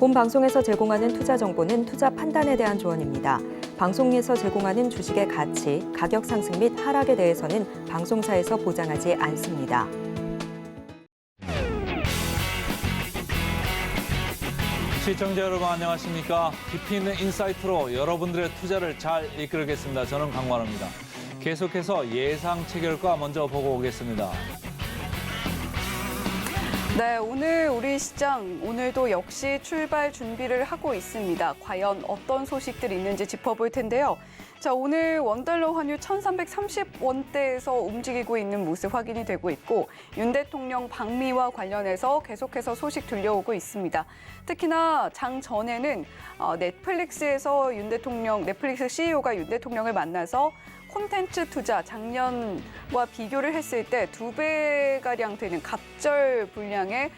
본 방송에서 제공하는 투자 정보는 투자 판단에 대한 조언입니다. 방송에서 제공하는 주식의 가치, 가격 상승 및 하락에 대해서는 방송사에서 보장하지 않습니다. 시청자 여러분 안녕하십니까? 깊이 있는 인사이트로 여러분들의 투자를 잘 이끌겠습니다. 저는 강관우입니다. 계속해서 예상 체결가 먼저 보고 오겠습니다. 네, 오늘 우리 시장 오늘도 역시 출발 준비를 하고 있습니다. 과연 어떤 소식들이 있는지 짚어볼 텐데요. 자, 오늘 원달러 환율 1,330원대에서 움직이고 있는 모습 확인이 되고 있고 윤 대통령 방미와 관련해서 계속해서 소식 들려오고 있습니다. 특히나 장 전에는 넷플릭스에서 넷플릭스 CEO가 윤 대통령을 만나서 콘텐츠 투자 작년과 비교를 했을 때 2배가량 되는 갑절 분량의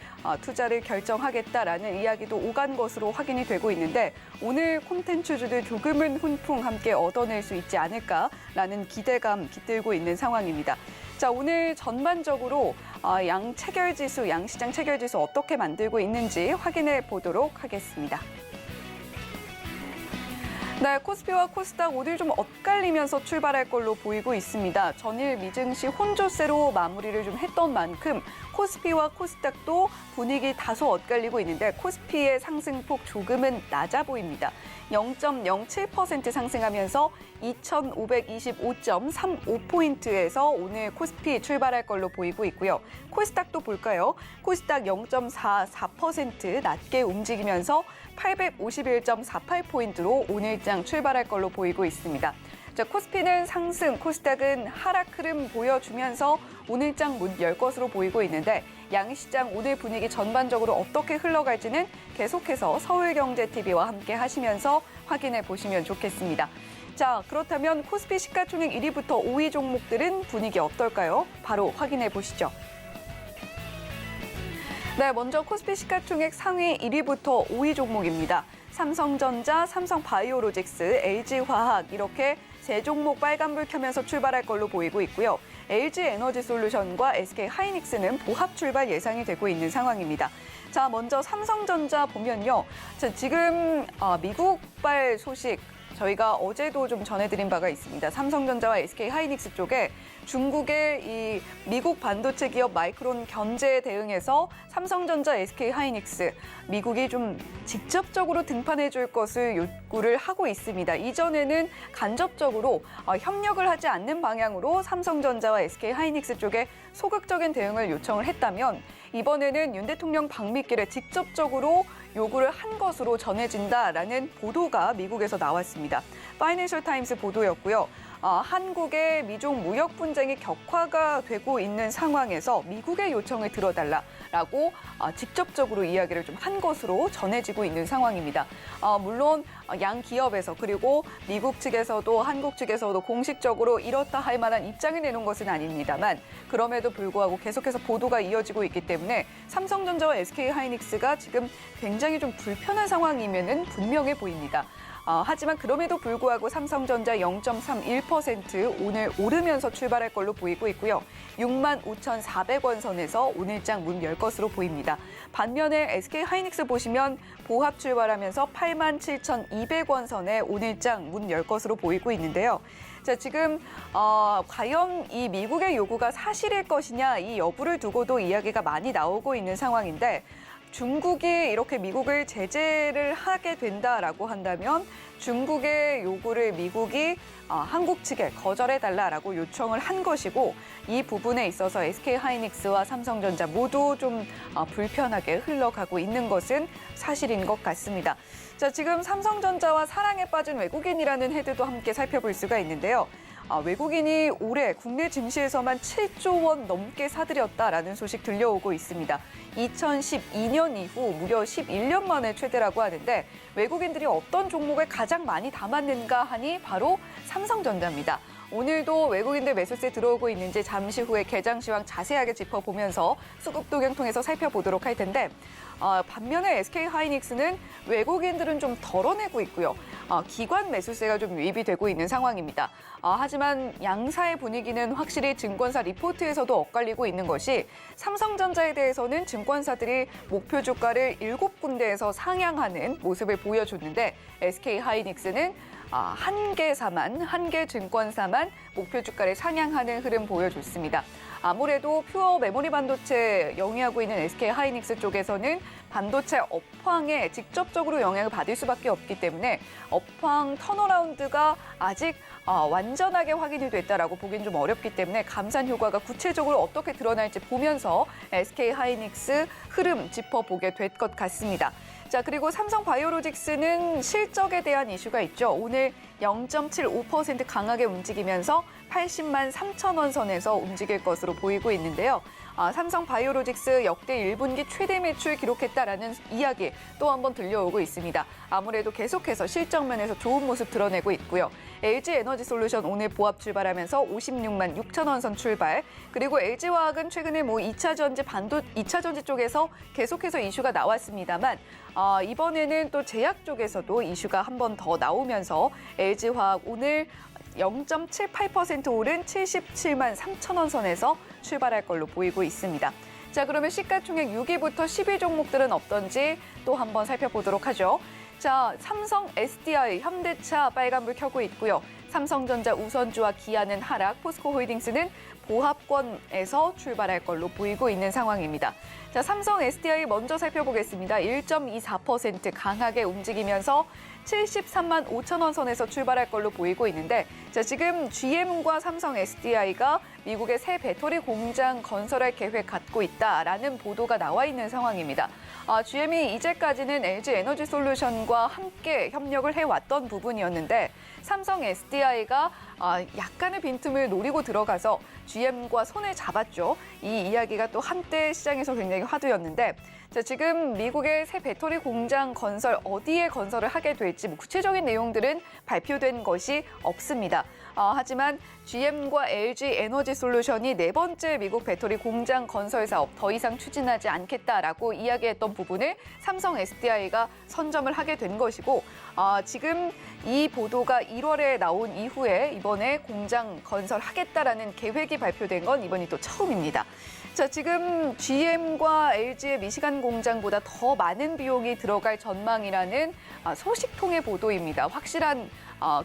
투자를 결정하겠다라는 이야기도 오간 것으로 확인이 되고 있는데 오늘 콘텐츠주들 조금은 훈풍 함께 얻어낼 수 있지 않을까라는 기대감 깃들고 있는 상황입니다. 자, 오늘 전반적으로 양시장 체결지수 어떻게 만들고 있는지 확인해 보도록 하겠습니다. 네, 코스피와 코스닥 오늘 좀 엇갈리면서 출발할 걸로 보이고 있습니다. 전일 미증시 혼조세로 마무리를 좀 했던 만큼 코스피와 코스닥도 분위기 다소 엇갈리고 있는데 코스피의 상승폭 조금은 낮아 보입니다. 0.07% 상승하면서 2,525.35포인트에서 오늘 코스피 출발할 걸로 보이고 있고요. 코스닥도 볼까요? 코스닥 0.44% 낮게 움직이면서 851.48포인트로 오늘장 출발할 걸로 보이고 있습니다. 자, 코스피는 상승, 코스닥은 하락 흐름 보여주면서 오늘장 문 열 것으로 보이고 있는데 양시장 오늘 분위기 전반적으로 어떻게 흘러갈지는 계속해서 서울경제TV와 함께 하시면서 확인해 보시면 좋겠습니다. 자, 그렇다면 코스피 시가총액 1위부터 5위 종목들은 분위기 어떨까요? 바로 확인해 보시죠. 네, 먼저 코스피 시가총액 상위 1위부터 5위 종목입니다. 삼성전자, 삼성바이오로직스, LG화학 이렇게 세 종목 빨간불 켜면서 출발할 걸로 보이고 있고요. LG에너지솔루션과 SK하이닉스는 보합 출발 예상이 되고 있는 상황입니다. 자, 먼저 삼성전자 보면요. 자, 지금 미국발 소식 저희가 어제도 좀 전해드린 바가 있습니다. 삼성전자와 SK하이닉스 쪽에 중국의 이 미국 반도체 기업 마이크론 견제에 대응해서 삼성전자, SK하이닉스 미국이 좀 직접적으로 등판해 줄 것을 요구를 하고 있습니다. 이전에는 간접적으로 협력을 하지 않는 방향으로 삼성전자와 SK하이닉스 쪽에 소극적인 대응을 요청을 했다면 이번에는 윤 대통령 방미길에 직접적으로 요구를 한 것으로 전해진다라는 보도가 미국에서 나왔습니다. 파이낸셜 타임스 보도였고요. 한국의 미중 무역 분쟁이 격화가 되고 있는 상황에서 미국의 요청을 들어달라라고 직접적으로 이야기를 좀 한 것으로 전해지고 있는 상황입니다. 물론 양 기업에서 그리고 미국 측에서도 한국 측에서도 공식적으로 이렇다 할 만한 입장을 내놓은 것은 아닙니다만 그럼에도 불구하고 계속해서 보도가 이어지고 있기 때문에 삼성전자와 SK하이닉스가 지금 굉장히 좀 불편한 상황이면은 분명해 보입니다. 하지만 그럼에도 불구하고 삼성전자 0.31% 오늘 오르면서 출발할 걸로 보이고 있고요. 65,400원 선에서 오늘장 문 열 것으로 보입니다. 반면에 SK하이닉스 보시면 보합 출발하면서 87,200원 선에 오늘장 문 열 것으로 보이고 있는데요. 자, 지금 과연 이 미국의 요구가 사실일 것이냐 이 여부를 두고도 이야기가 많이 나오고 있는 상황인데 중국이 이렇게 미국을 제재를 하게 된다라고 한다면 중국의 요구를 미국이 한국 측에 거절해달라라고 요청을 한 것이고 이 부분에 있어서 SK하이닉스와 삼성전자 모두 좀 불편하게 흘러가고 있는 것은 사실인 것 같습니다. 자, 지금 삼성전자와 사랑에 빠진 외국인이라는 헤드도 함께 살펴볼 수가 있는데요. 외국인이 올해 국내 증시에서만 7조 원 넘게 사들였다라는 소식 들려오고 있습니다. 2012년 이후 무려 11년 만에 최대라고 하는데 외국인들이 어떤 종목을 가장 많이 담았는가 하니 바로 삼성전자입니다. 오늘도 외국인들 매수세 들어오고 있는지 잠시 후에 개장 시황 자세하게 짚어보면서 수급 동향 통해서 살펴보도록 할 텐데 반면에 SK하이닉스는 외국인들은 좀 덜어내고 있고요. 기관 매수세가 좀 유입이 되고 있는 상황입니다. 하지만 양사의 분위기는 확실히 증권사 리포트에서도 엇갈리고 있는 것이 삼성전자에 대해서는 증권사들이 목표 주가를 7군데에서 상향하는 모습을 보여줬는데 SK하이닉스는 한 개 증권사만 목표 주가를 상향하는 흐름 보여줬습니다. 아무래도 퓨어 메모리 반도체 영위하고 있는 SK하이닉스 쪽에서는 반도체 업황에 직접적으로 영향을 받을 수밖에 없기 때문에 업황 턴어라운드가 아직 완전하게 확인이 됐다라고 보기는 좀 어렵기 때문에 감산 효과가 구체적으로 어떻게 드러날지 보면서 SK하이닉스 흐름 짚어보게 될 것 같습니다. 자, 그리고 삼성바이오로직스는 실적에 대한 이슈가 있죠. 오늘 0.75% 강하게 움직이면서 80만 3천 원 선에서 움직일 것으로 보이고 있는데요. 삼성바이오로직스 역대 1분기 최대 매출 기록했다라는 이야기 또 한 번 들려오고 있습니다. 아무래도 계속해서 실적 면에서 좋은 모습 드러내고 있고요. LG에너지솔루션 오늘 보합 출발하면서 56만 6천 원 선 출발. 그리고 LG화학은 최근에 2차 전지 쪽에서 계속해서 이슈가 나왔습니다만 이번에는 또 제약 쪽에서도 이슈가 한 번 더 나오면서 LG화학 오늘 0.78% 오른 77만 3천 원 선에서 출발할 걸로 보이고 있습니다. 자, 그러면 시가총액 6위부터 10위 종목들은 어떤지 또 한번 살펴보도록 하죠. 자, 삼성, SDI, 현대차 빨간불 켜고 있고요. 삼성전자 우선주와 기아는 하락, 포스코홀딩스는 보합권에서 출발할 걸로 보이고 있는 상황입니다. 자, 삼성 SDI 먼저 살펴보겠습니다. 1.24% 강하게 움직이면서 73만 5천 원 선에서 출발할 걸로 보이고 있는데 자, 지금 GM과 삼성 SDI가 미국의 새 배터리 공장 건설할 계획 갖고 있다라는 보도가 나와 있는 상황입니다. GM이 이제까지는 LG에너지솔루션과 함께 협력을 해왔던 부분이었는데 삼성 SDI가 약간의 빈틈을 노리고 들어가서 GM과 손을 잡았죠. 이 이야기가 또 한때 시장에서 굉장히 화두였는데 자, 지금 미국의 새 배터리 공장 건설 어디에 건설을 하게 될지 구체적인 내용들은 발표된 것이 없습니다. 하지만 GM과 LG에너지솔루션이 네 번째 미국 배터리 공장 건설 사업 더 이상 추진하지 않겠다라고 이야기했던 부분을 삼성 SDI가 선점을 하게 된 것이고 지금 이 보도가 1월에 나온 이후에 이번에 공장 건설하겠다라는 계획이 발표된 건 이번이 또 처음입니다. 자, 지금 GM과 LG의 미시간 공장보다 더 많은 비용이 들어갈 전망이라는 소식통의 보도입니다. 확실한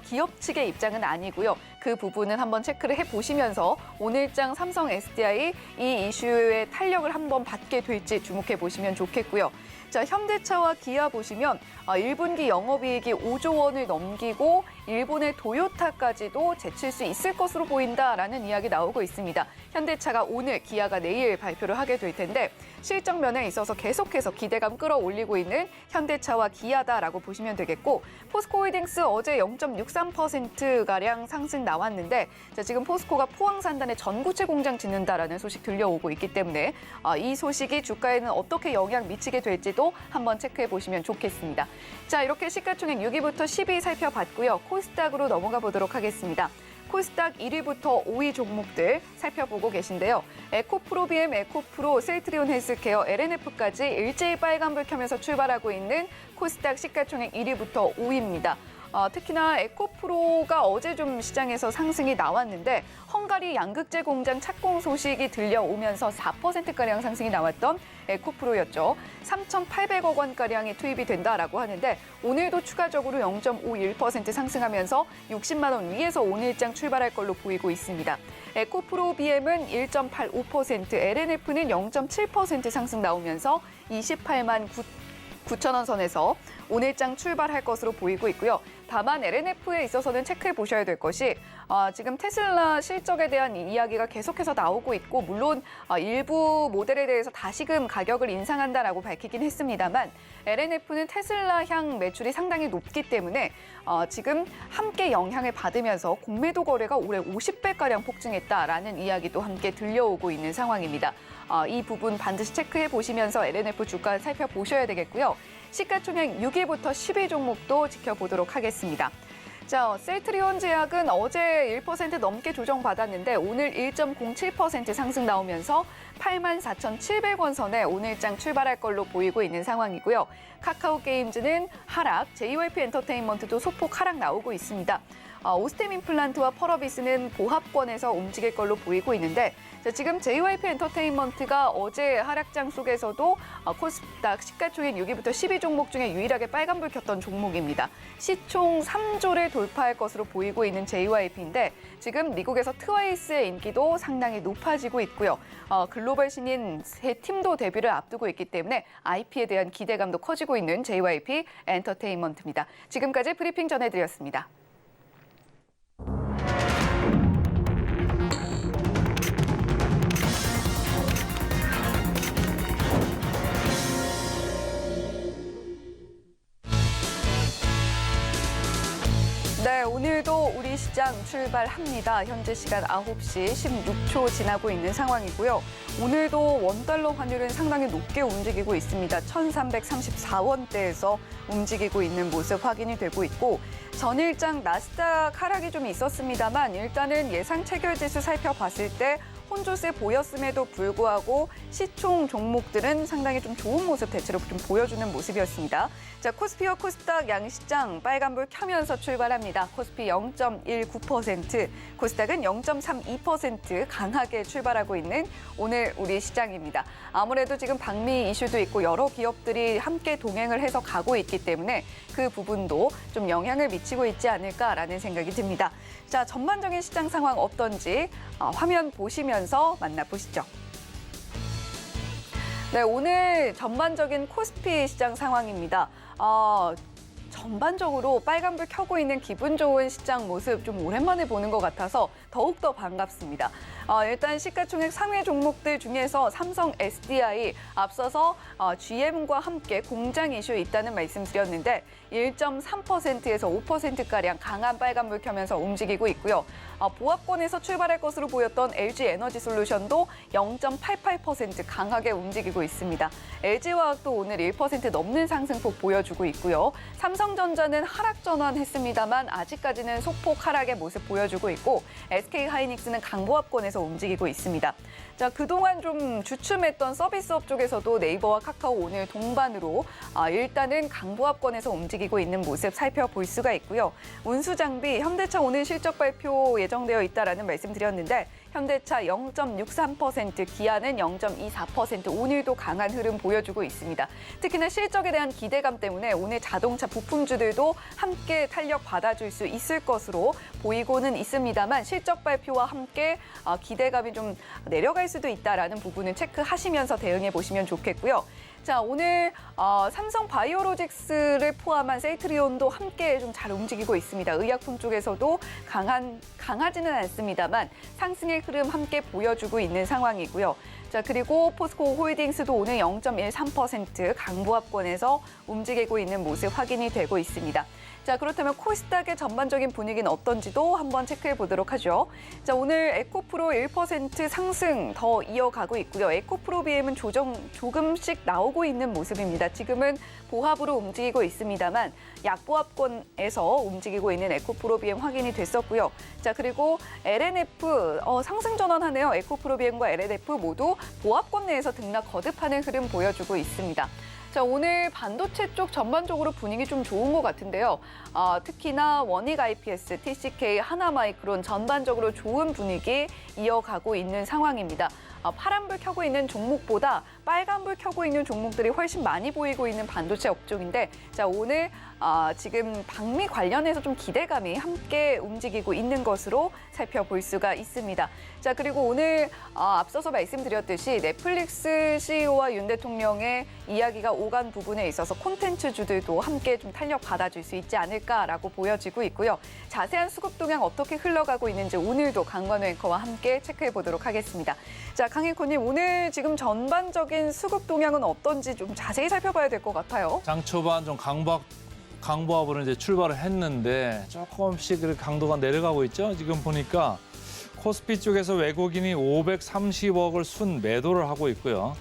기업 측의 입장은 아니고요. 그 부분은 한번 체크를 해보시면서 오늘장 삼성 SDI 이 이슈의 탄력을 한번 받게 될지 주목해 보시면 좋겠고요. 자, 현대차와 기아 보시면 1분기 영업이익이 5조 원을 넘기고 일본의 도요타까지도 제칠 수 있을 것으로 보인다라는 이야기 나오고 있습니다. 현대차가 오늘, 기아가 내일 발표를 하게 될 텐데 실적 면에 있어서 계속해서 기대감 끌어올리고 있는 현대차와 기아다라고 보시면 되겠고 포스코홀딩스 어제 0.63%가량 상승 나왔는데 자, 지금 포스코가 포항 산단에 전구체 공장 짓는다라는 소식 들려오고 있기 때문에 이 소식이 주가에는 어떻게 영향 미치게 될지도 한번 체크해 보시면 좋겠습니다. 자, 이렇게 시가총액 6위부터 10위 살펴봤고요. 코스닥으로 넘어가 보도록 하겠습니다. 코스닥 1위부터 5위 종목들 살펴보고 계신데요. 에코프로비엠, 에코프로, 셀트리온 헬스케어, LNF까지 일제히 빨간불 켜면서 출발하고 있는 코스닥 시가총액 1위부터 5위입니다. 특히나 에코프로가 어제 좀 시장에서 상승이 나왔는데 헝가리 양극재 공장 착공 소식이 들려오면서 4%가량 상승이 나왔던 에코프로였죠. 3,800억 원가량이 투입이 된다라고 하는데 오늘도 추가적으로 0.51% 상승하면서 60만 원 위에서 오늘장 출발할 걸로 보이고 있습니다. 에코프로 BM은 1.85%, LNF는 0.7% 상승 나오면서 28만 9천 원 선에서 오늘장 출발할 것으로 보이고 있고요. 다만 LNF에 있어서는 체크해 보셔야 될 것이 지금 테슬라 실적에 대한 이야기가 계속해서 나오고 있고 물론 일부 모델에 대해서 다시금 가격을 인상한다라고 밝히긴 했습니다만 LNF는 테슬라 향 매출이 상당히 높기 때문에 지금 함께 영향을 받으면서 공매도 거래가 올해 50배가량 폭증했다라는 이야기도 함께 들려오고 있는 상황입니다. 이 부분 반드시 체크해 보시면서 LNF 주가 살펴보셔야 되겠고요. 시가총액 6위부터 10위 종목도 지켜보도록 하겠습니다. 자, 셀트리온 제약은 어제 1% 넘게 조정받았는데 오늘 1.07% 상승 나오면서 84,700원 선에 오늘장 출발할 걸로 보이고 있는 상황이고요. 카카오 게임즈는 하락, JYP 엔터테인먼트도 소폭 하락 나오고 있습니다. 오스템 임플란트와 펄어비스는 보합권에서 움직일 걸로 보이고 있는데 자, 지금 JYP 엔터테인먼트가 어제 하락장 속에서도 코스닥 시가총액 6위부터 12종목 중에 유일하게 빨간불 켰던 종목입니다. 시총 3조를 돌파할 것으로 보이고 있는 JYP인데 지금 미국에서 트와이스의 인기도 상당히 높아지고 있고요. 글로벌 신인 세 팀도 데뷔를 앞두고 있기 때문에 IP에 대한 기대감도 커지고 있는 JYP 엔터테인먼트입니다. 지금까지 브리핑 전해드렸습니다. 네, 오늘도 우리 시장 출발합니다. 현재 시간 9시 16초 지나고 있는 상황이고요. 오늘도 원달러 환율은 상당히 높게 움직이고 있습니다. 1,334원대에서 움직이고 있는 모습 확인이 되고 있고 전일장 나스닥 하락이 좀 있었습니다만 일단은 예상 체결지수 살펴봤을 때 혼조세 보였음에도 불구하고 시총 종목들은 상당히 좀 좋은 모습 대체로 좀 보여주는 모습이었습니다. 자, 코스피와 코스닥 양시장 빨간불 켜면서 출발합니다. 코스피 0.19%, 코스닥은 0.32% 강하게 출발하고 있는 오늘 우리 시장입니다. 아무래도 지금 방미 이슈도 있고 여러 기업들이 함께 동행을 해서 가고 있기 때문에 그 부분도 좀 영향을 미치고 있지 않을까라는 생각이 듭니다. 자, 전반적인 시장 상황 어떤지 화면 보시면서 만나보시죠. 네, 오늘 전반적인 코스피 시장 상황입니다. 전반적으로 빨간불 켜고 있는 기분 좋은 시장 모습 좀 오랜만에 보는 것 같아서 더욱더 반갑습니다. 일단 시가총액 상위 종목들 중에서 삼성 SDI 앞서서 GM과 함께 공장 이슈 있다는 말씀 드렸는데 1.3%에서 5%가량 강한 빨간불 켜면서 움직이고 있고요. 보합권에서 출발할 것으로 보였던 LG 에너지 솔루션도 0.88% 강하게 움직이고 있습니다. LG화학도 오늘 1% 넘는 상승폭 보여주고 있고요. 삼성전자는 하락 전환했습니다만 아직까지는 소폭 하락의 모습 보여주고 있고 SK하이닉스는 강보합권에서 움직이고 있습니다. 자, 그동안 좀 주춤했던 서비스업 쪽에서도 네이버와 카카오 오늘 동반으로 일단은 강보합권에서 움직이고 있는 모습 살펴볼 수가 있고요. 운수장비, 현대차 오늘 실적 발표 예정되어 있다라는 말씀 드렸는데 현대차 0.63%, 기아는 0.24%, 오늘도 강한 흐름 보여주고 있습니다. 특히나 실적에 대한 기대감 때문에 오늘 자동차 부품주들도 함께 탄력 받아줄 수 있을 것으로 보이고는 있습니다만 실적 발표와 함께 기대감이 좀 내려갈 수도 있다라는 부분은 체크하시면서 대응해 보시면 좋겠고요. 자, 오늘 삼성 바이오로직스를 포함한 셀트리온도 함께 좀 잘 움직이고 있습니다. 의약품 쪽에서도 강하지는 않습니다만 상승의 흐름 함께 보여주고 있는 상황이고요. 자, 그리고 포스코 홀딩스도 오늘 0.13% 강보합권에서 움직이고 있는 모습 확인이 되고 있습니다. 자, 그렇다면 코스닥의 전반적인 분위기는 어떤지도 한번 체크해 보도록 하죠. 자, 오늘 에코프로 1% 상승 더 이어가고 있고요. 에코프로 BM은 조금씩 나오고 있는 모습입니다. 지금은 보합으로 움직이고 있습니다만 약보합권에서 움직이고 있는 에코프로 BM 확인이 됐었고요. 자, 그리고 LNF 상승 전환하네요. 에코프로 BM과 LNF 모두 보합권 내에서 등락 거듭하는 흐름 보여주고 있습니다. 자, 오늘 반도체 쪽 전반적으로 분위기 좀 좋은 것 같은데요. 특히나 원익 IPS, TCK, 하나마이크론 전반적으로 좋은 분위기 이어가고 있는 상황입니다. 파란불 켜고 있는 종목보다 빨간불 켜고 있는 종목들이 훨씬 많이 보이고 있는 반도체 업종인데 자, 오늘 지금 방미 관련해서 좀 기대감이 함께 움직이고 있는 것으로 살펴볼 수가 있습니다. 자, 그리고 오늘 앞서서 말씀드렸듯이 넷플릭스 CEO와 윤 대통령의 이야기가 오간 부분에 있어서 콘텐츠주들도 함께 좀 탄력 받아줄 수 있지 않을까라고 보여지고 있고요. 자세한 수급 동향 어떻게 흘러가고 있는지 오늘도 강관우 앵커와 함께 체크해 보도록 하겠습니다. 자, 강 앵커님, 오늘 지금 전반적인 수급 동향은 어떤지 좀 자세히 살펴봐야 될 것 같아요. 장 초반 좀 강보합으로 이제 출발을 했는데 조금씩 강도가 내려가고 있죠. 지금 보니까 코스피 쪽에서 외국인이 530억을 순 매도를 하고 있고요.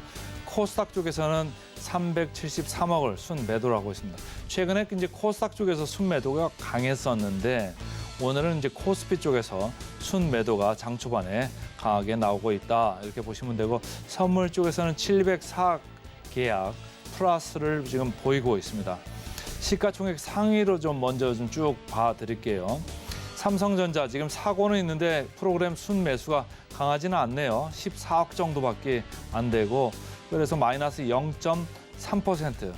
코스닥 쪽에서는 373억을 순매도를 하고 있습니다. 최근에 이제 코스닥 쪽에서 순매도가 강했었는데 오늘은 이제 코스피 쪽에서 순매도가 장 초반에 강하게 나오고 있다. 이렇게 보시면 되고 선물 쪽에서는 704 계약 플러스를 지금 보이고 있습니다. 시가총액 상위로 좀 먼저 좀 쭉 봐드릴게요. 삼성전자 지금 사고는 있는데 프로그램 순매수가 강하지는 않네요. 14억 정도밖에 안 되고 그래서 마이너스 0.3%.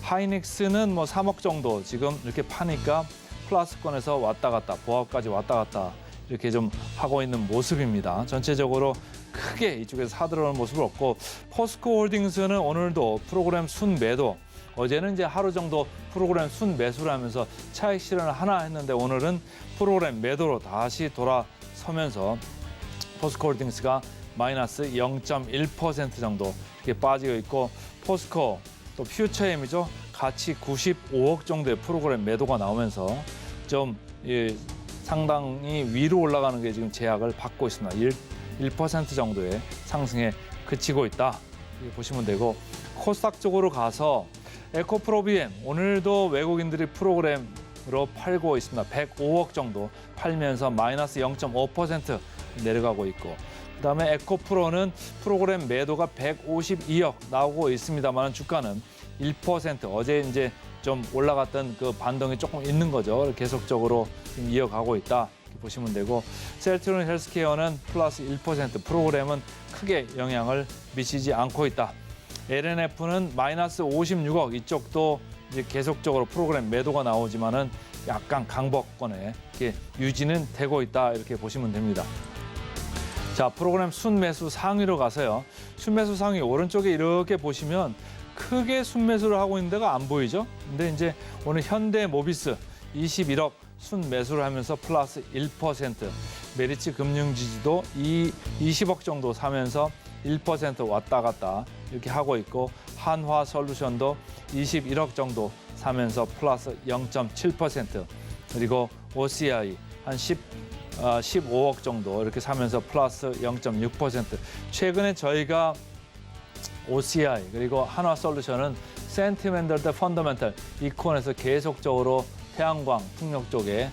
하이닉스는 뭐 3억 정도 지금 이렇게 파니까 플러스권에서 왔다 갔다 보합까지 왔다 갔다 이렇게 좀 하고 있는 모습입니다. 전체적으로 크게 이쪽에서 사들어오는 모습은 없고 포스코 홀딩스는 오늘도 프로그램 순매도 어제는 이제 하루 정도 프로그램 순매수를 하면서 차익 실현을 하나 했는데 오늘은 프로그램 매도로 다시 돌아서면서 포스코 홀딩스가 마이너스 0.1% 정도 이렇게 빠지고 있고 포스코 또 퓨처엠이죠. 같이 95억 정도의 프로그램 매도가 나오면서 좀 상당히 위로 올라가는 게 지금 제약을 받고 있습니다. 1% 정도의 상승에 그치고 있다. 이렇게 보시면 되고 코스닥 쪽으로 가서 에코프로비엠 오늘도 외국인들이 프로그램으로 팔고 있습니다. 105억 정도 팔면서 마이너스 0.5% 내려가고 있고 그다음에 에코프로는 프로그램 매도가 152억 나오고 있습니다만 주가는 1% 어제 이제 좀 올라갔던 그 반동이 조금 있는 거죠. 계속적으로 지금 이어가고 있다. 이렇게 보시면 되고 셀트리온 헬스케어는 플러스 1% 프로그램은 크게 영향을 미치지 않고 있다. LNF는 마이너스 56억 이쪽도 이제 계속적으로 프로그램 매도가 나오지만은 약간 강보권에 이렇게 유지는 되고 있다 이렇게 보시면 됩니다. 자, 프로그램 순매수 상위로 가서요. 순매수 상위 오른쪽에 이렇게 보시면 크게 순매수를 하고 있는 데가 안 보이죠? 근데 이제 오늘 현대모비스 21억 순매수를 하면서 플러스 1%, 메리츠 금융지주도 20억 정도 사면서 1% 왔다 갔다 이렇게 하고 있고 한화솔루션도 21억 정도 사면서 플러스 0.7% 그리고 OCI 한 15억 정도 이렇게 사면서 플러스 0.6%. 최근에 저희가 OCI 그리고 한화솔루션은 센티멘털 대 펀더멘털 이 코너에서 계속적으로 태양광, 풍력 쪽에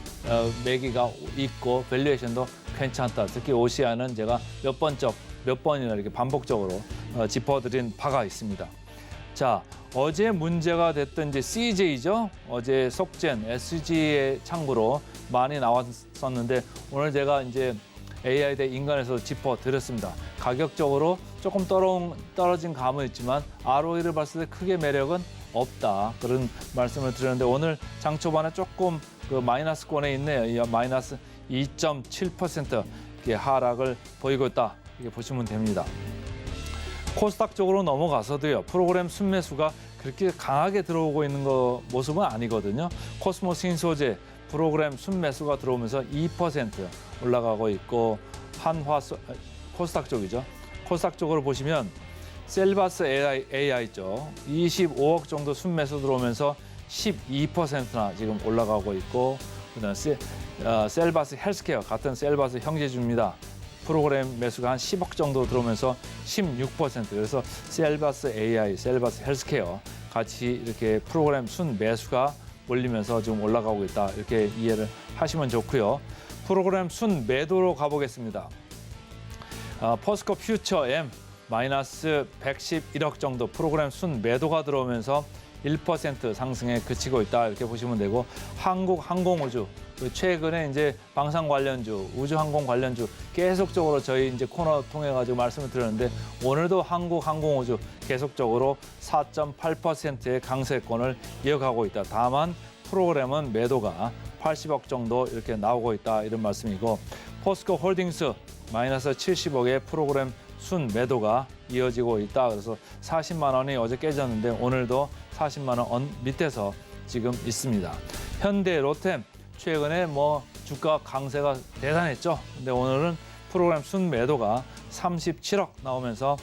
매기가 있고 밸류에이션도 괜찮다. 특히 OCI는 제가 몇 번이나 이렇게 반복적으로 짚어드린 바가 있습니다. 자, 어제 문제가 됐던 이제 CJ죠. 어제 속젠 SG의 창구로 많이 나왔었는데 오늘 제가 이제 AI 대 인간에서 짚어드렸습니다. 가격적으로 조금 떨어진 감은 있지만 ROE를 봤을 때 크게 매력은 없다. 그런 말씀을 드렸는데 오늘 장 초반에 조금 그 마이너스권에 있네요. 마이너스 2.7% 이렇게 하락을 보이고 있다. 이렇게 보시면 됩니다. 코스닥 쪽으로 넘어가서도요. 프로그램 순매수가 그렇게 강하게 들어오고 있는 모습은 아니거든요. 코스모스 흰소재 프로그램 순매수가 들어오면서 2% 올라가고 있고 코스닥 쪽이죠. 코스닥 쪽으로 보시면 셀바스 AI 쪽 25억 정도 순매수 들어오면서 12%나 지금 올라가고 있고 그다음 셀바스 헬스케어 같은 셀바스 형제주입니다. 프로그램 매수가 한 10억 정도 들어오면서 16%. 그래서 셀바스 AI, 셀바스 헬스케어 같이 이렇게 프로그램 순매수가 몰리면서 지금 올라가고 있다. 이렇게 이해를 하시면 좋고요. 프로그램 순매도로 가보겠습니다. 포스코 퓨처 M 마이너스 111억 정도 프로그램 순매도가 들어오면서 1% 상승에 그치고 있다. 이렇게 보시면 되고 한국항공우주 최근에 이제 방산 관련주, 우주항공 관련주 계속적으로 저희 이제 코너 통해 가지고 말씀을 드렸는데 오늘도 한국항공우주 계속적으로 4.8%의 강세권을 이어가고 있다. 다만 프로그램은 매도가 80억 정도 이렇게 나오고 있다. 이런 말씀이고 포스코 홀딩스 마이너스 70억의 프로그램 순매도가 이어지고 있다. 그래서 40만 원이 어제 깨졌는데 오늘도 40만 원 밑에서 지금 있습니다. 현대 로템 최근에 뭐 주가 강세가 대단했죠. 근데 오늘은 프로그램 순매도가 37억 나오면서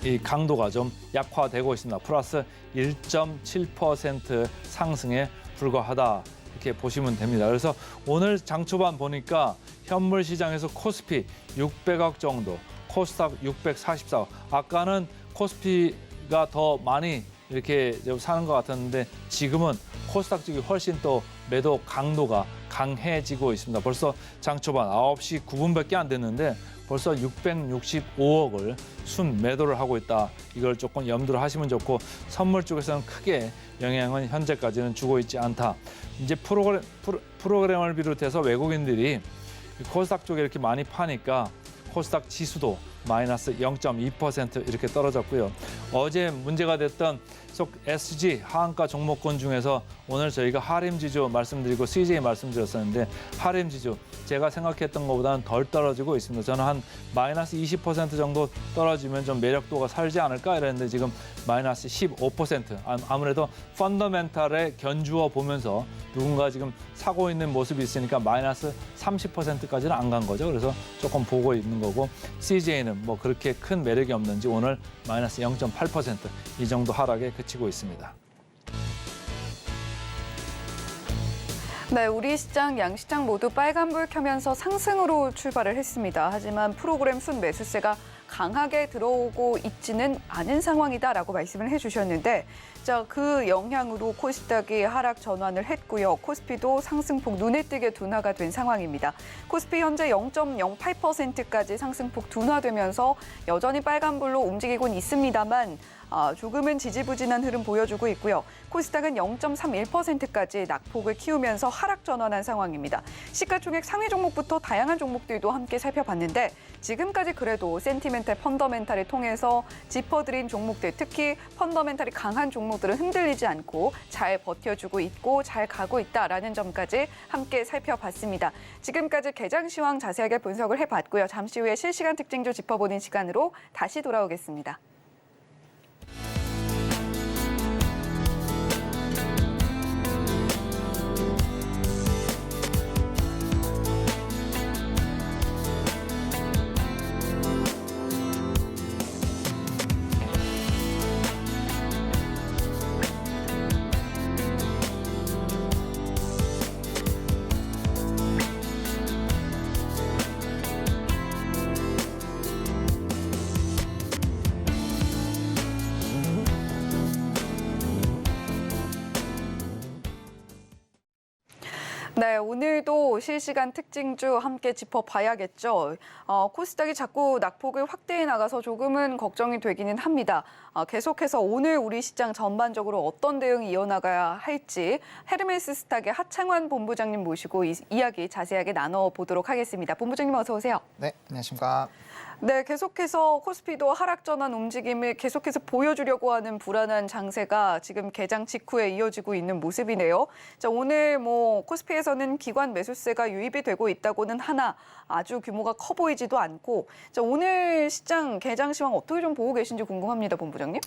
이 강도가 좀 약화되고 있습니다. 플러스 1.7% 상승에 불과하다. 이렇게 보시면 됩니다. 그래서 오늘 장 초반 보니까 현물 시장에서 코스피 600억 정도, 코스닥 644억. 아까는 코스피가 더 많이 이렇게 사는 것 같았는데 지금은 코스닥 쪽이 훨씬 또 매도 강도가 강해지고 있습니다. 벌써 장 초반 9시 9분밖에 안 됐는데 벌써 665억을 순 매도를 하고 있다. 이걸 조금 염두를 하시면 좋고 선물 쪽에서는 크게 영향은 현재까지는 주고 있지 않다. 이제 프로그램을 비롯해서 외국인들이 코스닥 쪽에 이렇게 많이 파니까 코스닥 지수도 마이너스 0.2% 이렇게 떨어졌고요. 어제 문제가 됐던 SG 하한가 종목군 중에서 오늘 저희가 하림지주 말씀드리고 CJ 말씀드렸었는데 하림지주 제가 생각했던 것보다는 덜 떨어지고 있습니다. 저는 한 마이너스 20% 정도 떨어지면 좀 매력도가 살지 않을까 이랬는데 지금 마이너스 15%. 아무래도 펀더멘탈에 견주어 보면서 누군가 지금 사고 있는 모습이 있으니까 마이너스 30%까지는 안 간 거죠. 그래서 조금 보고 있는 거고 CJ는 뭐 그렇게 큰 매력이 없는지 오늘 마이너스 0.8% 이 정도 하락에 그치고 있습니다. 네, 우리 시장, 양시장 모두 빨간불 켜면서 상승으로 출발을 했습니다. 하지만 프로그램 순 매수세가 강하게 들어오고 있지는 않은 상황이다라고 말씀을 해주셨는데 자, 그 영향으로 코스닥이 하락 전환을 했고요. 코스피도 상승폭 눈에 띄게 둔화가 된 상황입니다. 코스피 현재 0.08%까지 상승폭 둔화되면서 여전히 빨간불로 움직이곤 있습니다만 조금은 지지부진한 흐름 보여주고 있고요. 코스닥은 0.31%까지 낙폭을 키우면서 하락 전환한 상황입니다. 시가총액 상위 종목부터 다양한 종목들도 함께 살펴봤는데 지금까지 그래도 센티멘탈, 펀더멘탈을 통해서 짚어드린 종목들, 특히 펀더멘탈이 강한 종목들은 흔들리지 않고 잘 버텨주고 있고 잘 가고 있다라는 점까지 함께 살펴봤습니다. 지금까지 개장 시황 자세하게 분석을 해봤고요. 잠시 후에 실시간 특징주 짚어보는 시간으로 다시 돌아오겠습니다. 네, 오늘도 실시간 특징주 함께 짚어봐야겠죠. 코스닥이 자꾸 낙폭을 확대해 나가서 조금은 걱정이 되기는 합니다. 계속해서 오늘 우리 시장 전반적으로 어떤 대응이 이어나가야 할지 헤르메스 스탁의 하창환 본부장님 모시고 이야기 자세하게 나눠보도록 하겠습니다. 본부장님 어서 오세요. 네, 안녕하십니까. 네, 계속해서 코스피도 하락 전환 움직임을 계속해서 보여주려고 하는 불안한 장세가 지금 개장 직후에 이어지고 있는 모습이네요. 자, 오늘 코스피에서는 기관 매수세가 유입이 되고 있다고는 하나 아주 규모가 커 보이지도 않고 자, 오늘 시장 개장 시황 어떻게 좀 보고 계신지 궁금합니다, 본부장님.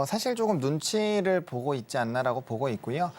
사실 조금 눈치를 보고 있지 않나라고 보고 있고요.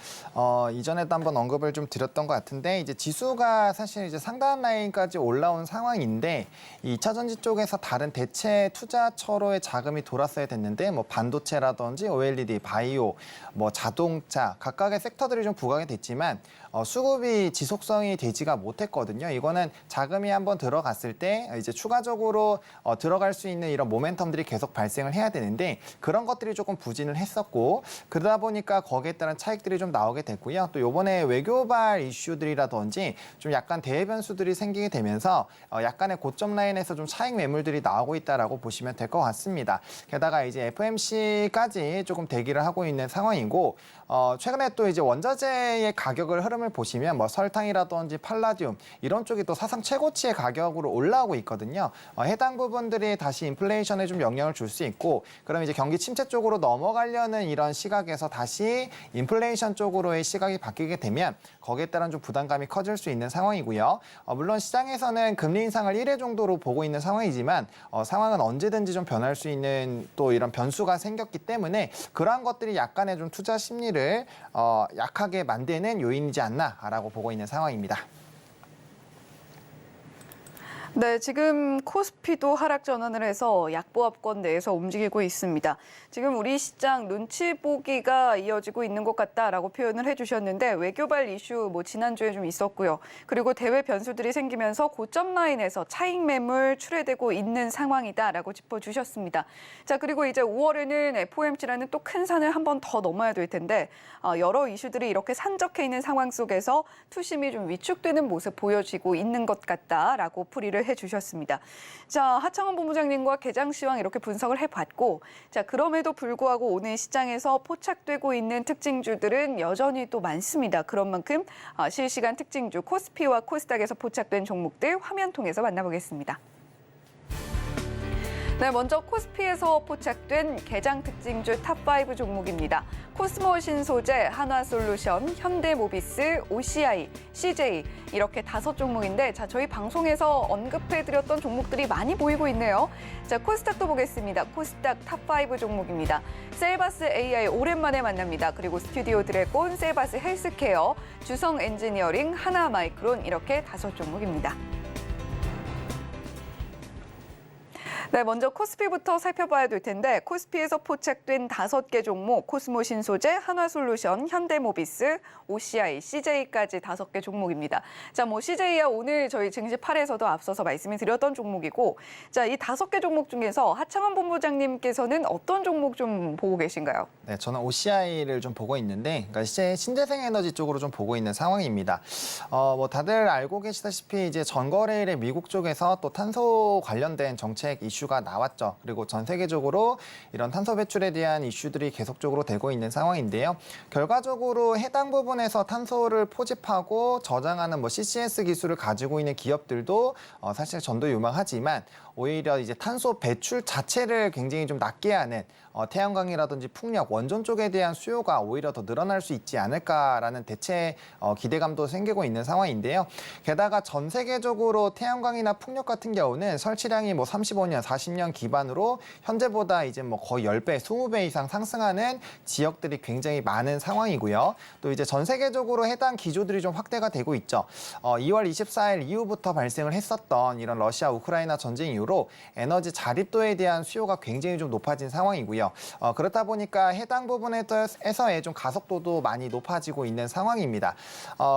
이전에도 한번 언급을 좀 드렸던 것 같은데 이제 지수가 사실 이제 상단 라인까지 올라온 상황인데 이 2차전지 쪽에서 다른 대체 투자처로의 자금이 돌았어야 됐는데 뭐 반도체라든지 OLED, 바이오, 뭐 자동차 각각의 섹터들이 좀 부각이 됐지만 수급이 지속성이 되지가 못했거든요. 이거는 자금이 한번 들어갔을 때 이제 추가적으로 들어갈 수 있는 이런 모멘텀들이 계속 발생을 해야 되는데 그런 것들이 조금 부진을 했었고 그러다 보니까 거기에 따른 차익들이 좀 나오게 됐고요. 또 이번에 외교발 이슈들이라든지 좀 약간 대외 변수들이 생기게 되면서 약간의 고점 라인에서 좀 차익 매물들이 나오고 있다라고 보시면 될 것 같습니다. 게다가 이제 FMC까지 조금 대기를 하고 있는 상황이고 최근에 또 이제 원자재의 가격을 흐름을 보시면 뭐 설탕이라든지 팔라디움 이런 쪽이 또 사상 최고치의 가격으로 올라오고 있거든요. 해당 부분들이 다시 인플레이션에 좀 영향을 줄 수 있고 그럼 이제 경기 침체 쪽으로 넘어가려는 이런 시각에서 다시 인플레이션 쪽으로의 시각이 바뀌게 되면 거기에 따른 좀 부담감이 커질 수 있는 상황이고요. 물론 시장에서는 금리 인상을 1회 정도로 보고 있는 상황이지만 상황은 언제든지 좀 변할 수 있는 또 이런 변수가 생겼기 때문에 그러한 것들이 약간의 좀 투자 심리를 약하게 만드는 요인이지 않나라고 보고 있는 상황입니다. 네, 지금 코스피도 하락 전환을 해서 약보합권 내에서 움직이고 있습니다. 지금 우리 시장 눈치 보기가 이어지고 있는 것 같다라고 표현을 해주셨는데 외교발 이슈 지난주에 좀 있었고요. 그리고 대외 변수들이 생기면서 고점 라인에서 차익 매물 출회되고 있는 상황이다라고 짚어주셨습니다. 자, 그리고 이제 5월에는 FOMC라는 또 큰 산을 한 번 더 넘어야 될 텐데 여러 이슈들이 이렇게 산적해 있는 상황 속에서 투심이 좀 위축되는 모습 보여지고 있는 것 같다라고 풀이를 해주셨습니다. 자, 하창원 본부장님과 개장시황 이렇게 분석을 해봤고, 자, 그럼에도 불구하고 오늘 시장에서 포착되고 있는 특징주들은 여전히 또 많습니다. 그런 만큼 실시간 특징주 코스피와 코스닥에서 포착된 종목들 화면 통해서 만나보겠습니다. 네, 먼저 코스피에서 포착된 개장 특징주 탑5 종목입니다. 코스모 신소재, 한화솔루션, 현대모비스, OCI, CJ 이렇게 5종목인데 자, 저희 방송에서 언급해드렸던 종목들이 많이 보이고 있네요. 자, 코스닥도 보겠습니다. 코스닥 탑5 종목입니다. 셀바스 AI 오랜만에 만납니다. 그리고 스튜디오 드래곤, 셀바스 헬스케어, 주성 엔지니어링, 하나마이크론 이렇게 5종목입니다. 네, 먼저 코스피부터 살펴봐야 될 텐데 코스피에서 포착된 5개 종목, 코스모 신소재, 한화솔루션, 현대모비스, OCI, CJ까지 5개 종목입니다. 자, CJ야 오늘 저희 증시 8에서도 앞서서 말씀을 드렸던 종목이고, 자, 이 5개 종목 중에서 하창원 본부장님께서는 어떤 종목 좀 보고 계신가요? 네, 저는 OCI를 좀 보고 있는데, 그러니까 신재생에너지 쪽으로 좀 보고 있는 상황입니다. 다들 알고 계시다시피 이제 전거래일에 미국 쪽에서 또 탄소 관련된 정책 이슈가 나왔죠. 그리고 전 세계적으로 이런 탄소 배출에 대한 이슈들이 계속적으로 되고 있는 상황인데요. 결과적으로 해당 부분에서 탄소를 포집하고 저장하는 CCS 기술을 가지고 있는 기업들도 사실 전도 유망하지만 오히려 이제 탄소 배출 자체를 굉장히 좀 낮게 하는 태양광이라든지 풍력, 원전 쪽에 대한 수요가 오히려 더 늘어날 수 있지 않을까라는 대체 기대감도 생기고 있는 상황인데요. 게다가 전 세계적으로 태양광이나 풍력 같은 경우는 설치량이 35년, 40년 기반으로 현재보다 이제 거의 10배, 20배 이상 상승하는 지역들이 굉장히 많은 상황이고요. 또 이제 전 세계적으로 해당 기조들이 좀 확대가 되고 있죠. 2월 24일 이후부터 발생을 했었던 이런 러시아 우크라이나 전쟁 이후로 에너지 자립도에 대한 수요가 굉장히 좀 높아진 상황이고요. 그렇다 보니까 해당 부분에서의 좀 가속도도 많이 높아지고 있는 상황입니다.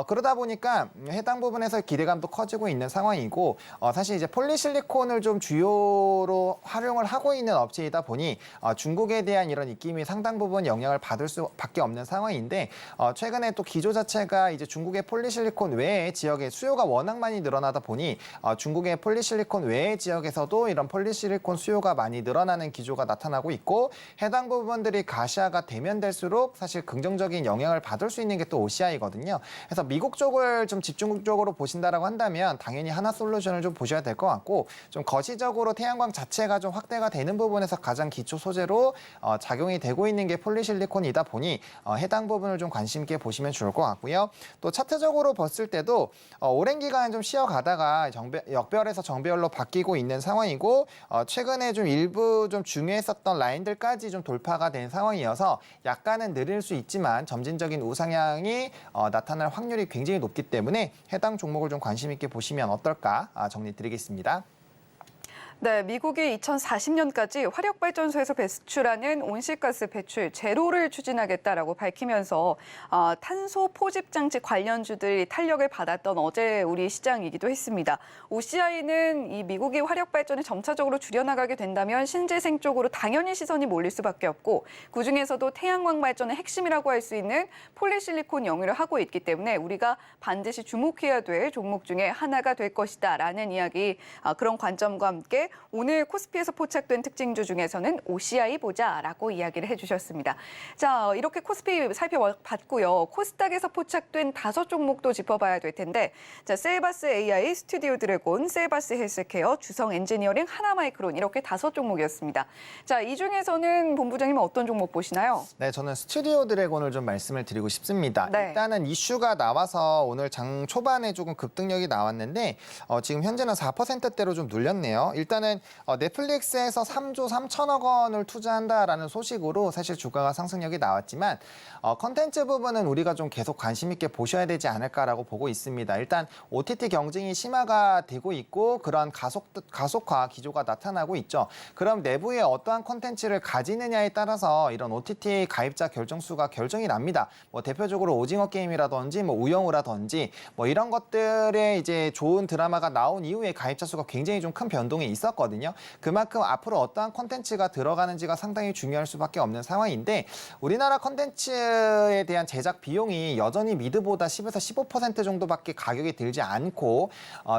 그러다 보니까 해당 부분에서 기대감도 커지고 있는 상황이고, 사실 이제 폴리실리콘을 좀 주요로 활용을 하고 있는 업체이다 보니 중국에 대한 이런 입김이 상당 부분 영향을 받을 수밖에 없는 상황인데, 최근에 또 기조 자체가 이제 중국의 폴리실리콘 외의 지역의 수요가 워낙 많이 늘어나다 보니 중국의 폴리실리콘 외의 지역에서도 이런 폴리실리콘 수요가 많이 늘어나는 기조가 나타나고 있고, 해당 부분들이 가시화가 되면 될수록 사실 긍정적인 영향을 받을 수 있는 게 또 OCI거든요. 그래서 미국 쪽을 좀 집중적으로 보신다라고 한다면 당연히 하나솔루션을 좀 보셔야 될 것 같고, 좀 거시적으로 태양광 자체가 좀 확대가 되는 부분에서 가장 기초 소재로 작용이 되고 있는 게 폴리실리콘이다 보니 해당 부분을 좀 관심 있게 보시면 좋을 것 같고요. 또 차트적으로 봤을 때도 오랜 기간 좀 쉬어가다가 역별에서 정배열로 바뀌고 있는 상황이고, 최근에 좀 일부 좀 중요했었던 라인들까지 좀 돌파가 된 상황이어서 약간은 느릴 수 있지만 점진적인 우상향이 나타날 확률이 굉장히 높기 때문에 해당 종목을 좀 관심 있게 보시면 어떨까 정리드리겠습니다. 네, 미국이 2040년까지 화력발전소에서 배출하는 온실가스 배출 제로를 추진하겠다라고 밝히면서 탄소 포집 장치 관련주들이 탄력을 받았던 어제 우리 시장이기도 했습니다. OCI는 이 미국이 화력발전을 점차적으로 줄여나가게 된다면 신재생 쪽으로 당연히 시선이 몰릴 수밖에 없고, 그중에서도 태양광 발전의 핵심이라고 할 수 있는 폴리실리콘 영위를 하고 있기 때문에 우리가 반드시 주목해야 될 종목 중에 하나가 될 것이다라는 이야기, 그런 관점과 함께 오늘 코스피에서 포착된 특징주 중에서는 OCI 보자라고 이야기를 해주셨습니다. 자, 이렇게 코스피 살펴봤고요. 코스닥에서 포착된 5종목도 짚어봐야 될 텐데, 자, 셀바스 AI, 스튜디오 드래곤, 셀바스 헬스케어, 주성 엔지니어링, 하나마이크론 이렇게 5종목이었습니다. 자, 이 중에서는 본부장님은 어떤 종목 보시나요? 네, 저는 스튜디오 드래곤을 좀 말씀을 드리고 싶습니다. 네. 일단은 이슈가 나와서 오늘 장 초반에 조금 급등력이 나왔는데 지금 현재는 4%대로 좀 눌렸네요. 일단 일단은 넷플릭스에서 3조 3천억 원을 투자한다라는 소식으로 사실 주가가 상승력이 나왔지만 컨텐츠 부분은 우리가 좀 계속 관심 있게 보셔야 되지 않을까라고 보고 있습니다. 일단 OTT 경쟁이 심화가 되고 있고 그런 가속화 기조가 나타나고 있죠. 그럼 내부에 어떠한 컨텐츠를 가지느냐에 따라서 이런 OTT 가입자 결정수가 결정이 납니다. 뭐 대표적으로 오징어 게임이라든지 뭐 우영우라든지 뭐 이런 것들에 이제 좋은 드라마가 나온 이후에 가입자 수가 굉장히 좀 큰 변동이 있었거든요. 그만큼 앞으로 어떠한 콘텐츠가 들어가는지가 상당히 중요할 수밖에 없는 상황인데 우리나라 콘텐츠에 대한 제작 비용이 여전히 미드보다 10에서 15% 정도밖에 가격이 들지 않고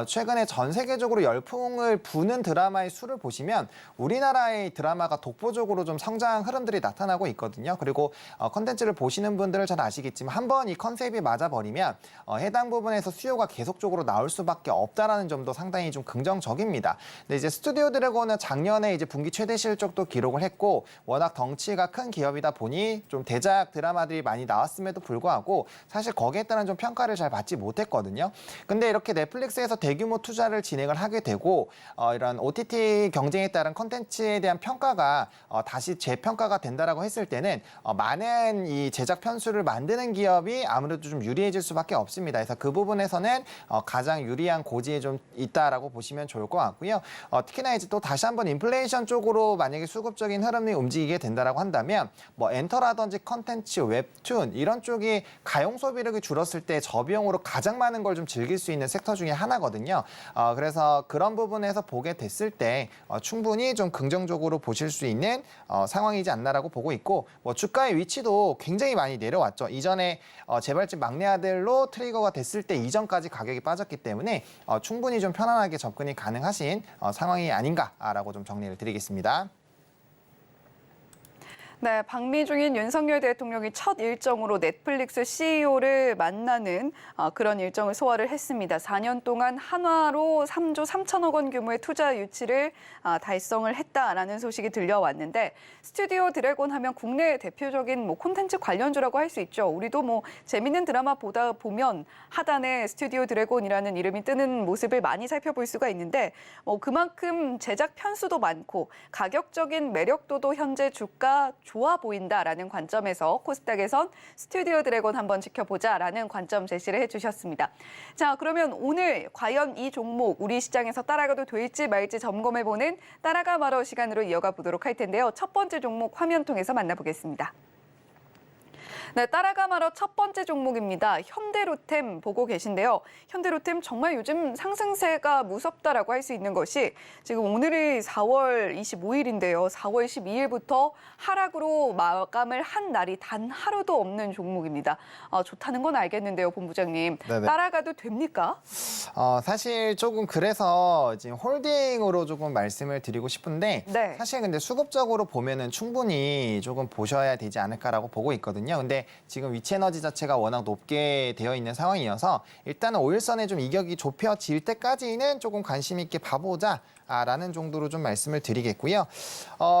최근에 전 세계적으로 열풍을 부는 드라마의 수를 보시면 우리나라의 드라마가 독보적으로 좀 성장 흐름들이 나타나고 있거든요. 그리고 콘텐츠를 보시는 분들은 잘 아시겠지만 한번 이 컨셉이 맞아버리면 해당 부분에서 수요가 계속적으로 나올 수밖에 없다라는 점도 상당히 좀 긍정적입니다. 근데 이제 스튜디오 드래곤은 작년에 이제 분기 최대 실적도 기록을 했고 워낙 덩치가 큰 기업이다 보니 좀 대작 드라마들이 많이 나왔음에도 불구하고 사실 거기에 따른 좀 평가를 잘 받지 못했거든요. 근데 이렇게 넷플릭스에서 대규모 투자를 진행을 하게 되고 이런 OTT 경쟁에 따른 콘텐츠에 대한 평가가 다시 재평가가 된다라고 했을 때는 많은 이 제작 편수를 만드는 기업이 아무래도 좀 유리해질 수밖에 없습니다. 그래서 그 부분에서는 가장 유리한 고지에 좀 있다라고 보시면 좋을 것 같고요. 특히나 이제 또 다시 한번 인플레이션 쪽으로 만약에 수급적인 흐름이 움직이게 된다라고 한다면 뭐 엔터라든지 컨텐츠, 웹툰 이런 쪽이 가용 소비력이 줄었을 때 저비용으로 가장 많은 걸 좀 즐길 수 있는 섹터 중에 하나거든요. 그래서 그런 부분에서 보게 됐을 때 충분히 좀 긍정적으로 보실 수 있는 상황이지 않나라고 보고 있고 뭐 주가의 위치도 굉장히 많이 내려왔죠. 이전에 재벌집 막내 아들로 트리거가 됐을 때 이전까지 가격이 빠졌기 때문에 충분히 좀 편안하게 접근이 가능하신 상황이 아닌가라고 좀 정리를 드리겠습니다. 네, 방미 중인 윤석열 대통령이 첫 일정으로 넷플릭스 CEO를 만나는 그런 일정을 소화를 했습니다. 4년 동안 한화로 3조 3천억 원 규모의 투자 유치를 달성을 했다라는 소식이 들려왔는데 스튜디오 드래곤 하면 국내 대표적인 뭐 콘텐츠 관련주라고 할 수 있죠. 우리도 뭐 재밌는 드라마 보다 보면 하단에 스튜디오 드래곤이라는 이름이 뜨는 모습을 많이 살펴볼 수가 있는데 그만큼 제작 편수도 많고 가격적인 매력도도 현재 주가 좋아 보인다라는 관점에서 코스닥에선 스튜디오 드래곤 한번 지켜보자라는 관점 제시를 해주셨습니다. 자, 그러면 오늘 과연 이 종목 우리 시장에서 따라가도 될지 말지 점검해보는 따라가 말어 시간으로 이어가 보도록 할 텐데요. 첫 번째 종목 화면 통해서 만나보겠습니다. 네, 따라가 말어 첫 번째 종목입니다. 현대로템 보고 계신데요. 현대로템 정말 요즘 상승세가 무섭다라고 할 수 있는 것이 지금 오늘이 4월 25일인데요. 4월 12일부터 하락으로 마감을 한 날이 단 하루도 없는 종목입니다. 좋다는 건 알겠는데요, 본부장님. 네네. 따라가도 됩니까? 사실 조금 그래서 지금 홀딩으로 조금 말씀을 드리고 싶은데 네. 사실 근데 수급적으로 보면은 충분히 조금 보셔야 되지 않을까라고 보고 있거든요. 근데 지금 위치에너지 자체가 워낙 높게 되어 있는 상황이어서 일단은 5일선에 좀 이격이 좁혀질 때까지는 조금 관심 있게 봐보자. 라는 정도로 좀 말씀을 드리겠고요.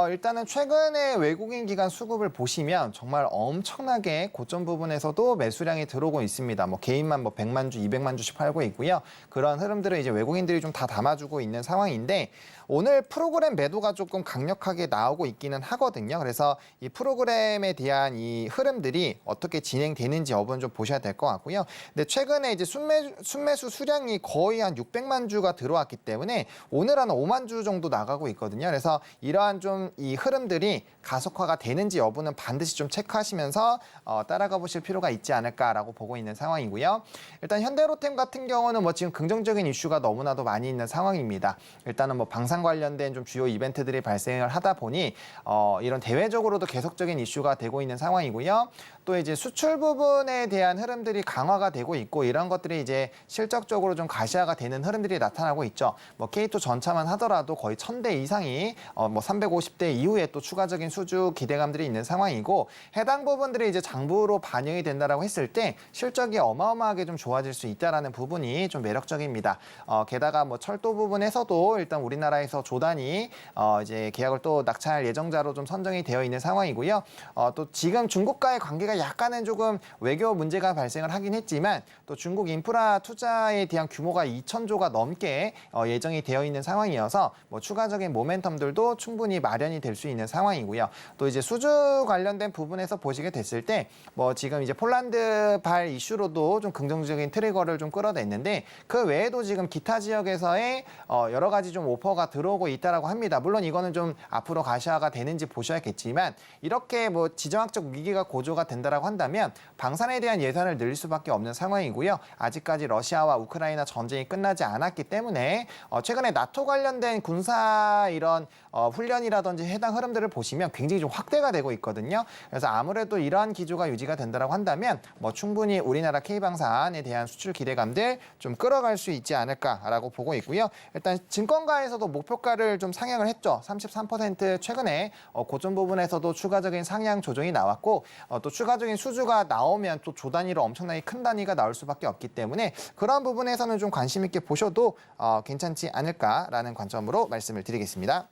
일단은 최근에 외국인 기관 수급을 보시면 정말 엄청나게 고점 부분에서도 매수량이 들어오고 있습니다. 뭐 개인만 뭐 100만 주, 200만 주씩 팔고 있고요. 그런 흐름들을 이제 외국인들이 좀 다 담아주고 있는 상황인데 오늘 프로그램 매도가 조금 강력하게 나오고 있기는 하거든요. 그래서 이 프로그램에 대한 이 흐름들이 어떻게 진행되는지 여부는 좀 보셔야 될 것 같고요. 근데 최근에 이제 순매수 수량이 거의 한 600만 주가 들어왔기 때문에 오늘 한 5만 주 정도 나가고 있거든요. 그래서 이러한 좀 이 흐름들이 가속화가 되는지 여부는 반드시 좀 체크하시면서 따라가 보실 필요가 있지 않을까라고 보고 있는 상황이고요. 일단 현대로템 같은 경우는 뭐 지금 긍정적인 이슈가 너무나도 많이 있는 상황입니다. 일단은 뭐 방산 관련된 좀 주요 이벤트들이 발생을 하다 보니 이런 대외적으로도 계속적인 이슈가 되고 있는 상황이고요. 또 이제 수출 부분에 대한 흐름들이 강화가 되고 있고 이런 것들이 이제 실적적으로 좀 가시화가 되는 흐름들이 나타나고 있죠. 뭐 K2 전차만 하더라도 거의 1000대 이상이 뭐 350대 이후에 또 추가적인 수주 기대감들이 있는 상황이고 해당 부분들이 이제 장부로 반영이 된다라고 했을 때 실적이 어마어마하게 좀 좋아질 수 있다라는 부분이 좀 매력적입니다. 게다가 뭐 철도 부분에서도 일단 우리나라에서 조단이 이제 계약을 또 낙찰 예정자로 좀 선정이 되어 있는 상황이고요. 또 지금 중국과의 관계가 약간은 조금 외교 문제가 발생을 하긴 했지만 또 중국 인프라 투자에 대한 규모가 2,000조가 넘게 예정이 되어 있는 상황이어서 상황이어서 뭐 추가적인 모멘텀들도 충분히 마련이 될 수 있는 상황이고요. 또 이제 수주 관련된 부분에서 보시게 됐을 때 뭐 지금 이제 폴란드 발 이슈로도 좀 긍정적인 트리거를 좀 끌어냈는데 그 외에도 지금 기타 지역에서의 여러 가지 좀 오퍼가 들어오고 있다라고 합니다. 물론 이거는 좀 앞으로 가시화가 되는지 보셔야겠지만 이렇게 뭐 지정학적 위기가 고조가 된다라고 한다면 방산에 대한 예산을 늘릴 수밖에 없는 상황이고요. 아직까지 러시아와 우크라이나 전쟁이 끝나지 않았기 때문에 최근에 나토 관련된 군사 이런 훈련이라든지 해당 흐름들을 보시면 굉장히 좀 확대가 되고 있거든요. 그래서 아무래도 이러한 기조가 유지가 된다라고 한다면 뭐 충분히 우리나라 K방산에 대한 수출 기대감들 좀 끌어갈 수 있지 않을까라고 보고 있고요. 일단 증권가에서도 목표가를 좀 상향을 했죠. 33% 최근에 고점 부분에서도 추가적인 상향 조정이 나왔고 또 추가적인 수주가 나오면 또 조 단위로 엄청나게 큰 단위가 나올 수밖에 없기 때문에 그런 부분에서는 좀 관심 있게 보셔도 괜찮지 않을까라는 관점으로 말씀을 드리겠습니다.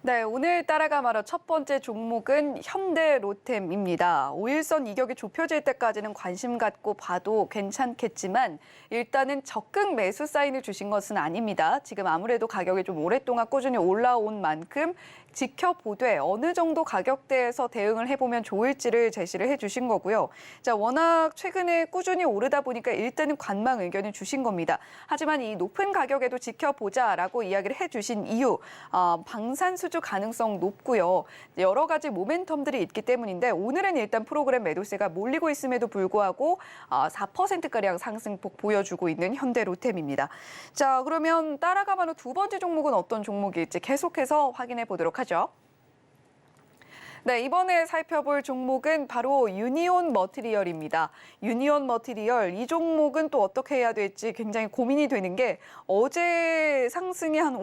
네, 오늘 따라가 말어 첫 번째 종목은 현대로템입니다. 5일선 이격이 좁혀질 때까지는 관심 갖고 봐도 괜찮겠지만 일단은 적극 매수 사인을 주신 것은 아닙니다. 지금 아무래도 가격이 좀 오랫동안 꾸준히 올라온 만큼 지켜보되 어느 정도 가격대에서 대응을 해보면 좋을지를 제시를 해주신 거고요. 자, 워낙 최근에 꾸준히 오르다 보니까 일단은 관망 의견을 주신 겁니다. 하지만 이 높은 가격에도 지켜보자라고 이야기를 해주신 이유, 방산 수주 가능성 높고요. 여러 가지 모멘텀들이 있기 때문인데 오늘은 일단 프로그램 매도세가 몰리고 있음에도 불구하고 4%가량 상승폭 보여주고 있는 현대로템입니다. 자, 그러면 따라가면 두 번째 종목은 어떤 종목일지 계속해서 확인해 보도록 하죠. 네, 이번에 살펴볼 종목은 바로 유니온 머티리얼입니다. 유니온 머티리얼, 이 종목은 또 어떻게 해야 될지 굉장히 고민이 되는 게 어제 상승이 한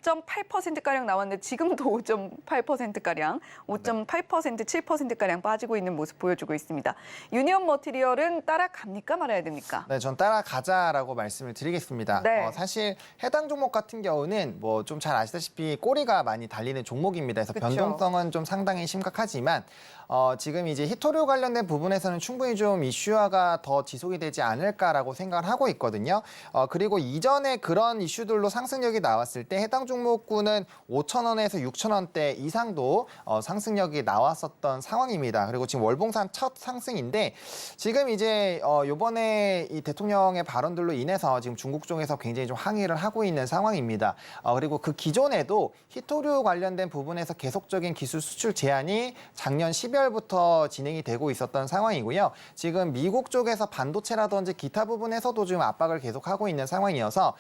5.8%가량 나왔는데 지금도 5.8%가량, 5.8%, 7%가량 빠지고 있는 모습 보여주고 있습니다. 유니온 머티리얼은 따라갑니까 말아야 됩니까? 네, 전 따라가자라고 말씀을 드리겠습니다. 네. 사실 해당 종목 같은 경우는 뭐 좀 잘 아시다시피 꼬리가 많이 달리는 종목입니다. 그래서 그쵸. 변동성은 좀 상당히 심각하지만 지금 이제 히토류 관련된 부분에서는 충분히 좀 이슈화가 더 지속이 되지 않을까라고 생각을 하고 있거든요. 그리고 이전에 그런 이슈들로 상승력이 나왔을 때 해당 종목군은 5,000원에서 6,000원대 이상도 상승력이 나왔었던 상황입니다. 그리고 지금 월봉산 첫 상승인데 지금 이제 이번에 이 대통령의 발언들로 인해서 지금 중국 쪽에서 굉장히 좀 항의를 하고 있는 상황입니다. 그리고 그 기존에도 히토류 관련된 부분에서 계속적인 기술 수출 제한이 작년 12월부터 진행이 되고 있었던 상황이고요. 지금 미국 쪽에서 반도체라든지 기타 부분에서도 지금 압박을 계속하고 있는 상황이어서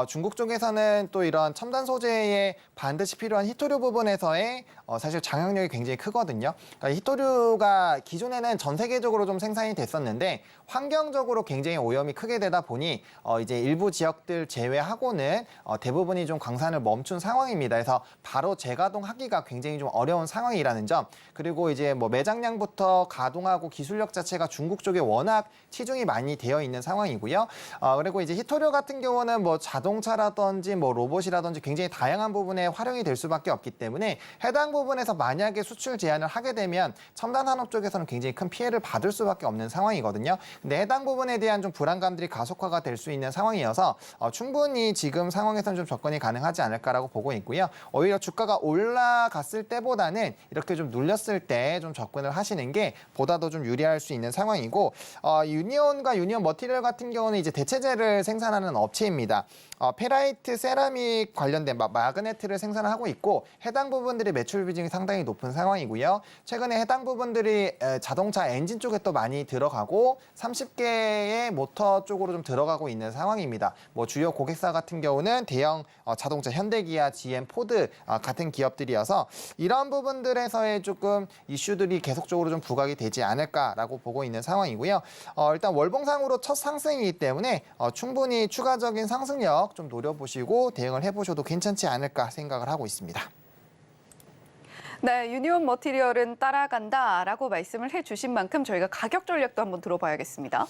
중국 쪽에서는 또 이런 첨단 소재에 반드시 필요한 히토류 부분에서의 사실 장악력이 굉장히 크거든요. 그러니까 히토류가 기존에는 전 세계적으로 좀 생산이 됐었는데 환경적으로 굉장히 오염이 크게 되다 보니 이제 일부 지역들 제외하고는 대부분이 좀 광산을 멈춘 상황입니다. 그래서 바로 재가동하기가 굉장히 좀 어려운 상황이라는 점, 그리고 이제 뭐 매장량부터 가동하고 기술력 자체가 중국 쪽에 워낙 치중이 많이 되어 있는 상황이고요. 그리고 이제 히토류 같은 경우는 뭐 자동차라든지 뭐 로봇이라든지 굉장히 다양한 부분에 활용이 될 수밖에 없기 때문에 해당 부분에서 만약에 수출 제한을 하게 되면 첨단 산업 쪽에서는 굉장히 큰 피해를 받을 수밖에 없는 상황이거든요. 근데 해당 부분에 대한 좀 불안감들이 가속화가 될 수 있는 상황이어서 충분히 지금 상황에서는 좀 접근이 가능하지 않을까라고 보고 있고요. 오히려 주가가 올라갔을 때보다는 이렇게 좀 눌렸을 때 좀 접근을 하시는 게 보다도 좀 유리할 수 있는 상황이고, 유니온과 유니온 머티리얼 같은 경우는 이제 대체재를 생산하는 업체입니다. 페라이트, 세라믹 관련된 마그네트를 생산하고 있고 해당 부분들이 매출 비중이 상당히 높은 상황이고요. 최근에 해당 부분들이 자동차 엔진 쪽에 또 많이 들어가고 30개의 모터 쪽으로 좀 들어가고 있는 상황입니다. 뭐 주요 고객사 같은 경우는 대형 자동차 현대기아, GM, 포드 같은 기업들이어서 이런 부분들에서의 조금 이슈들이 계속적으로 좀 부각이 되지 않을까라고 보고 있는 상황이고요. 일단 월봉상으로 첫 상승이기 때문에 충분히 추가적인 상승력 좀 노려보시고 대응을 해보셔도 괜찮지 않을까 생각을 하고 있습니다. 네, 유니온 머티리얼은 따라간다라고 말씀을 해주신 만큼 저희가 가격 전략도 한번 들어봐야겠습니다.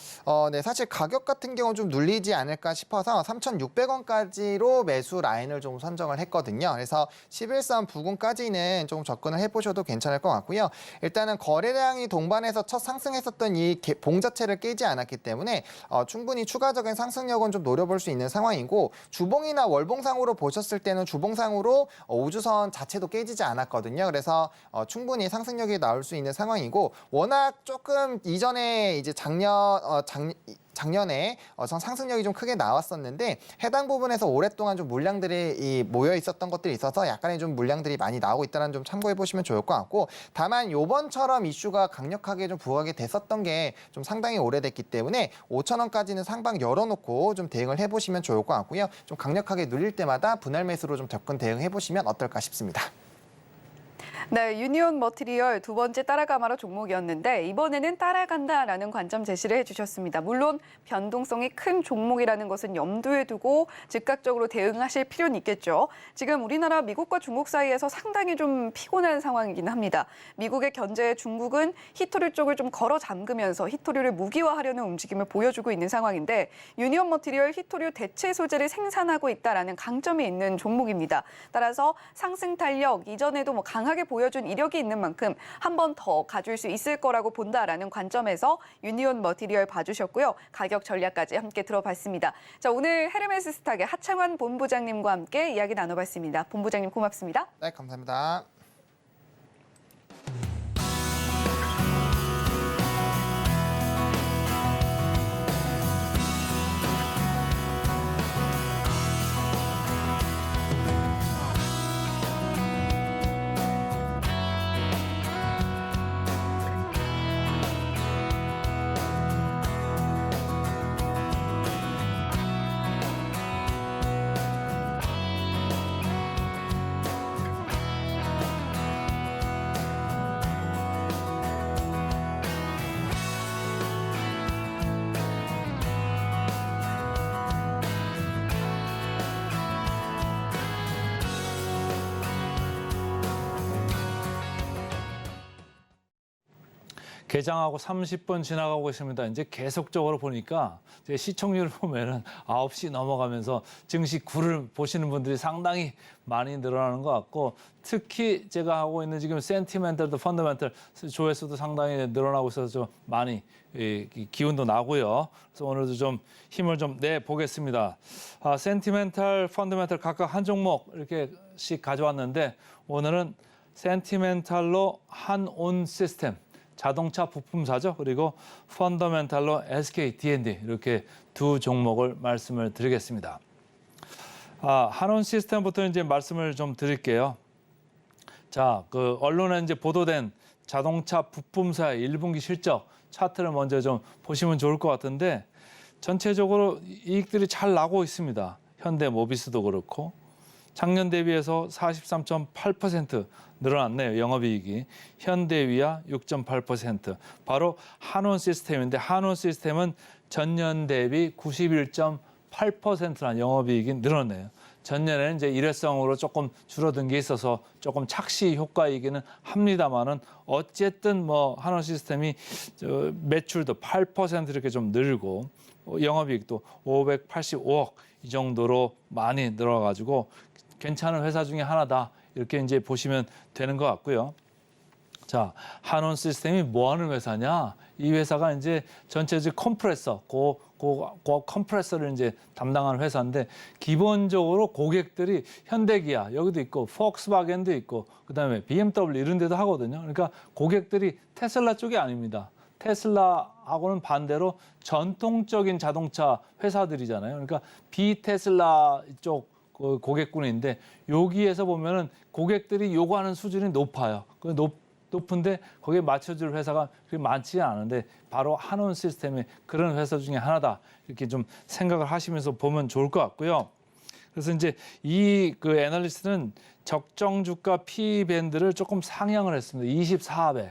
네, 사실 가격 같은 경우는 좀 눌리지 않을까 싶어서 3,600원까지로 매수 라인을 좀 선정을 했거든요. 그래서 11선 부근까지는 좀 접근을 해보셔도 괜찮을 것 같고요. 일단은 거래량이 동반해서 첫 상승했었던 이 봉 자체를 깨지 않았기 때문에 충분히 추가적인 상승력은 좀 노려볼 수 있는 상황이고, 주봉이나 월봉상으로 보셨을 때는 주봉상으로 우주선 자체도 깨지지 않았거든요. 그래서 충분히 상승력이 나올 수 있는 상황이고, 워낙 조금 이전에 이제 작년에 상승력이 좀 크게 나왔었는데 해당 부분에서 오랫동안 좀 물량들이 모여 있었던 것들이 있어서 약간의 좀 물량들이 많이 나오고 있다는 점 참고해 보시면 좋을 것 같고, 다만 요번처럼 이슈가 강력하게 좀 부각이 됐었던 게 좀 상당히 오래됐기 때문에 5,000원까지는 상방 열어놓고 좀 대응을 해보시면 좋을 것 같고요. 좀 강력하게 눌릴 때마다 분할 매수로 좀 접근 대응해 보시면 어떨까 싶습니다. 네, 유니온 머티리얼 두 번째 따라가마라 종목이었는데 이번에는 따라간다라는 관점 제시를 해주셨습니다. 물론 변동성이 큰 종목이라는 것은 염두에 두고 즉각적으로 대응하실 필요는 있겠죠. 지금 우리나라 미국과 중국 사이에서 상당히 좀 피곤한 상황이긴 합니다. 미국의 견제에 중국은 히토류 쪽을 좀 걸어 잠그면서 히토류를 무기화하려는 움직임을 보여주고 있는 상황인데, 유니온 머티리얼 히토류 대체 소재를 생산하고 있다라는 강점이 있는 종목입니다. 따라서 상승 탄력 이전에도 강하게 보여준 이력이 있는 만큼 한 번 더 가줄 수 있을 거라고 본다라는 관점에서 유니온 머티리얼 봐주셨고요. 가격 전략까지 함께 들어봤습니다. 자, 오늘 헤르메스 스탁의 하창환 본부장님과 함께 이야기 나눠봤습니다. 본부장님 고맙습니다. 네, 감사합니다. 개장하고 30분 지나가고 있습니다. 이제 계속적으로 보니까 이제 시청률을 보면은 9시 넘어가면서 증시 9를 보시는 분들이 상당히 많이 늘어나는 것 같고, 특히 제가 하고 있는 지금 센티멘털도 펀더멘털 조회수도 상당히 늘어나고 있어서 좀 많이 기운도 나고요. 그래서 오늘도 좀 힘을 좀 내보겠습니다. 센티멘털, 펀더멘털 각각 한 종목 이렇게씩 가져왔는데, 오늘은 센티멘털로 한온 시스템, 자동차 부품사죠. 그리고 펀더멘탈로 SK D&D 이렇게 두 종목을 말씀을 드리겠습니다. 한온 시스템부터 이제 말씀을 좀 드릴게요. 자, 그 언론에 이제 보도된 자동차 부품사의 1분기 실적 차트를 먼저 좀 보시면 좋을 것 같은데, 전체적으로 이익들이 잘 나고 있습니다. 현대모비스도 그렇고 작년 대비해서 43.8% 늘어났네요. 영업이익이. 현대위아 6.8%. 바로 한온 시스템인데, 한온 시스템은 전년 대비 91.8%나 영업이익이 늘어네요. 전년에는 이제 일회성으로 조금 줄어든 게 있어서 조금 착시 효과이기는 합니다만은, 어쨌든 뭐 한온 시스템이 매출도 8% 이렇게 좀 늘고 영업이익도 585억 이 정도로 많이 늘어가지고 괜찮은 회사 중에 하나다, 이렇게 이제 보시면 되는 것 같고요. 자, 한온 시스템이 뭐 하는 회사냐? 이 회사가 이제 전체적 컴프레서, 컴프레서를 이제 담당하는 회사인데, 기본적으로 고객들이 현대기아, 여기도 있고, 폭스바겐도 있고, 그다음에 BMW 이런 데도 하거든요. 그러니까 고객들이 테슬라 쪽이 아닙니다. 테슬라하고는 반대로 전통적인 자동차 회사들이잖아요. 그러니까 비테슬라 쪽 고객군인데, 여기에서 보면은 고객들이 요구하는 수준이 높아요. 높은데 거기에 맞춰줄 회사가 그렇게 많지 않은데, 바로 한온 시스템이 그런 회사 중에 하나다, 이렇게 좀 생각을 하시면서 보면 좋을 것 같고요. 그래서 이제 이 애널리스트는 적정 주가 P 밴드를 조금 상향을 했습니다. 24배.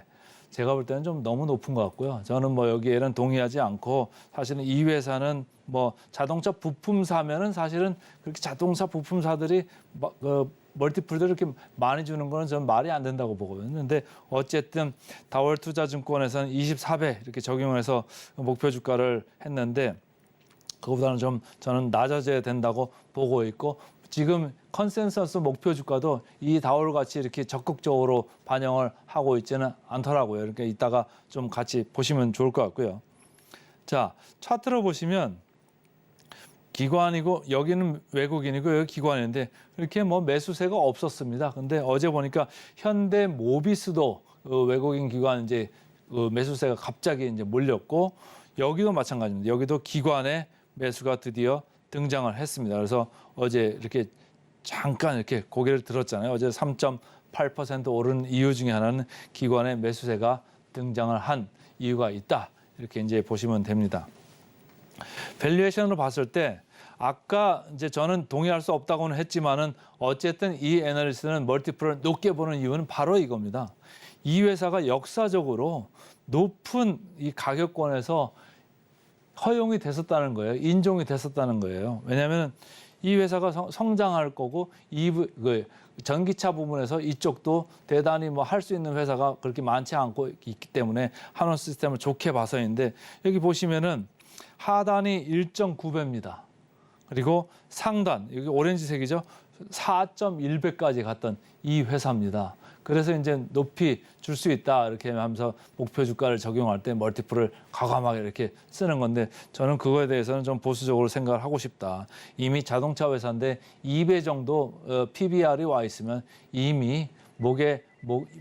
제가 볼 때는 좀 너무 높은 것 같고요. 저는 뭐 여기에는 동의하지 않고, 사실은 이 회사는 뭐 자동차 부품사면은 사실은 그렇게 자동차 부품사들이 멀티플도 이렇게 많이 주는 거는 저는 말이 안 된다고 보거든요. 근데 어쨌든 다월 투자증권에서는 24배 이렇게 적용해서 목표 주가를 했는데 그거보다는 좀 저는 낮아져야 된다고 보고 있고 지금 컨센서스 목표 주가도 이 다월 같이 이렇게 적극적으로 반영을 하고 있지는 않더라고요. 그러니까 이따가 좀 같이 보시면 좋을 것 같고요. 자, 차트로 보시면 기관이고 여기는 외국인이고 여기 기관인데 이렇게 뭐 매수세가 없었습니다. 근데 어제 보니까 현대 모비스도 외국인 기관 이제 매수세가 갑자기 이제 몰렸고 여기도 마찬가지입니다. 여기도 기관의 매수가 드디어 등장을 했습니다. 그래서 어제 이렇게 잠깐 이렇게 고개를 들었잖아요. 어제 3.8% 오른 이유 중에 하나는 기관의 매수세가 등장을 한 이유가 있다. 이렇게 이제 보시면 됩니다. 밸류에이션으로 봤을 때 아까 이제 저는 동의할 수 없다고는 했지만은 어쨌든 이 애널리스트는 멀티플을 높게 보는 이유는 바로 이겁니다. 이 회사가 역사적으로 높은 이 가격권에서 허용이 됐었다는 거예요. 인종이 됐었다는 거예요. 왜냐하면 이 회사가 성장할 거고 전기차 부분에서 이쪽도 대단히 뭐 할 수 있는 회사가 그렇게 많지 않고 있기 때문에 한원 시스템을 좋게 봐서인데 여기 보시면은 하단이 1.9배입니다. 그리고 상단 여기 오렌지색이죠. 4.1배까지 갔던 이 회사입니다. 그래서 이제 높이 줄 수 있다 이렇게 하면서 목표 주가를 적용할 때 멀티플을 과감하게 이렇게 쓰는 건데 저는 그거에 대해서는 좀 보수적으로 생각을 하고 싶다. 이미 자동차 회사인데 2배 정도 PBR이 와 있으면 이미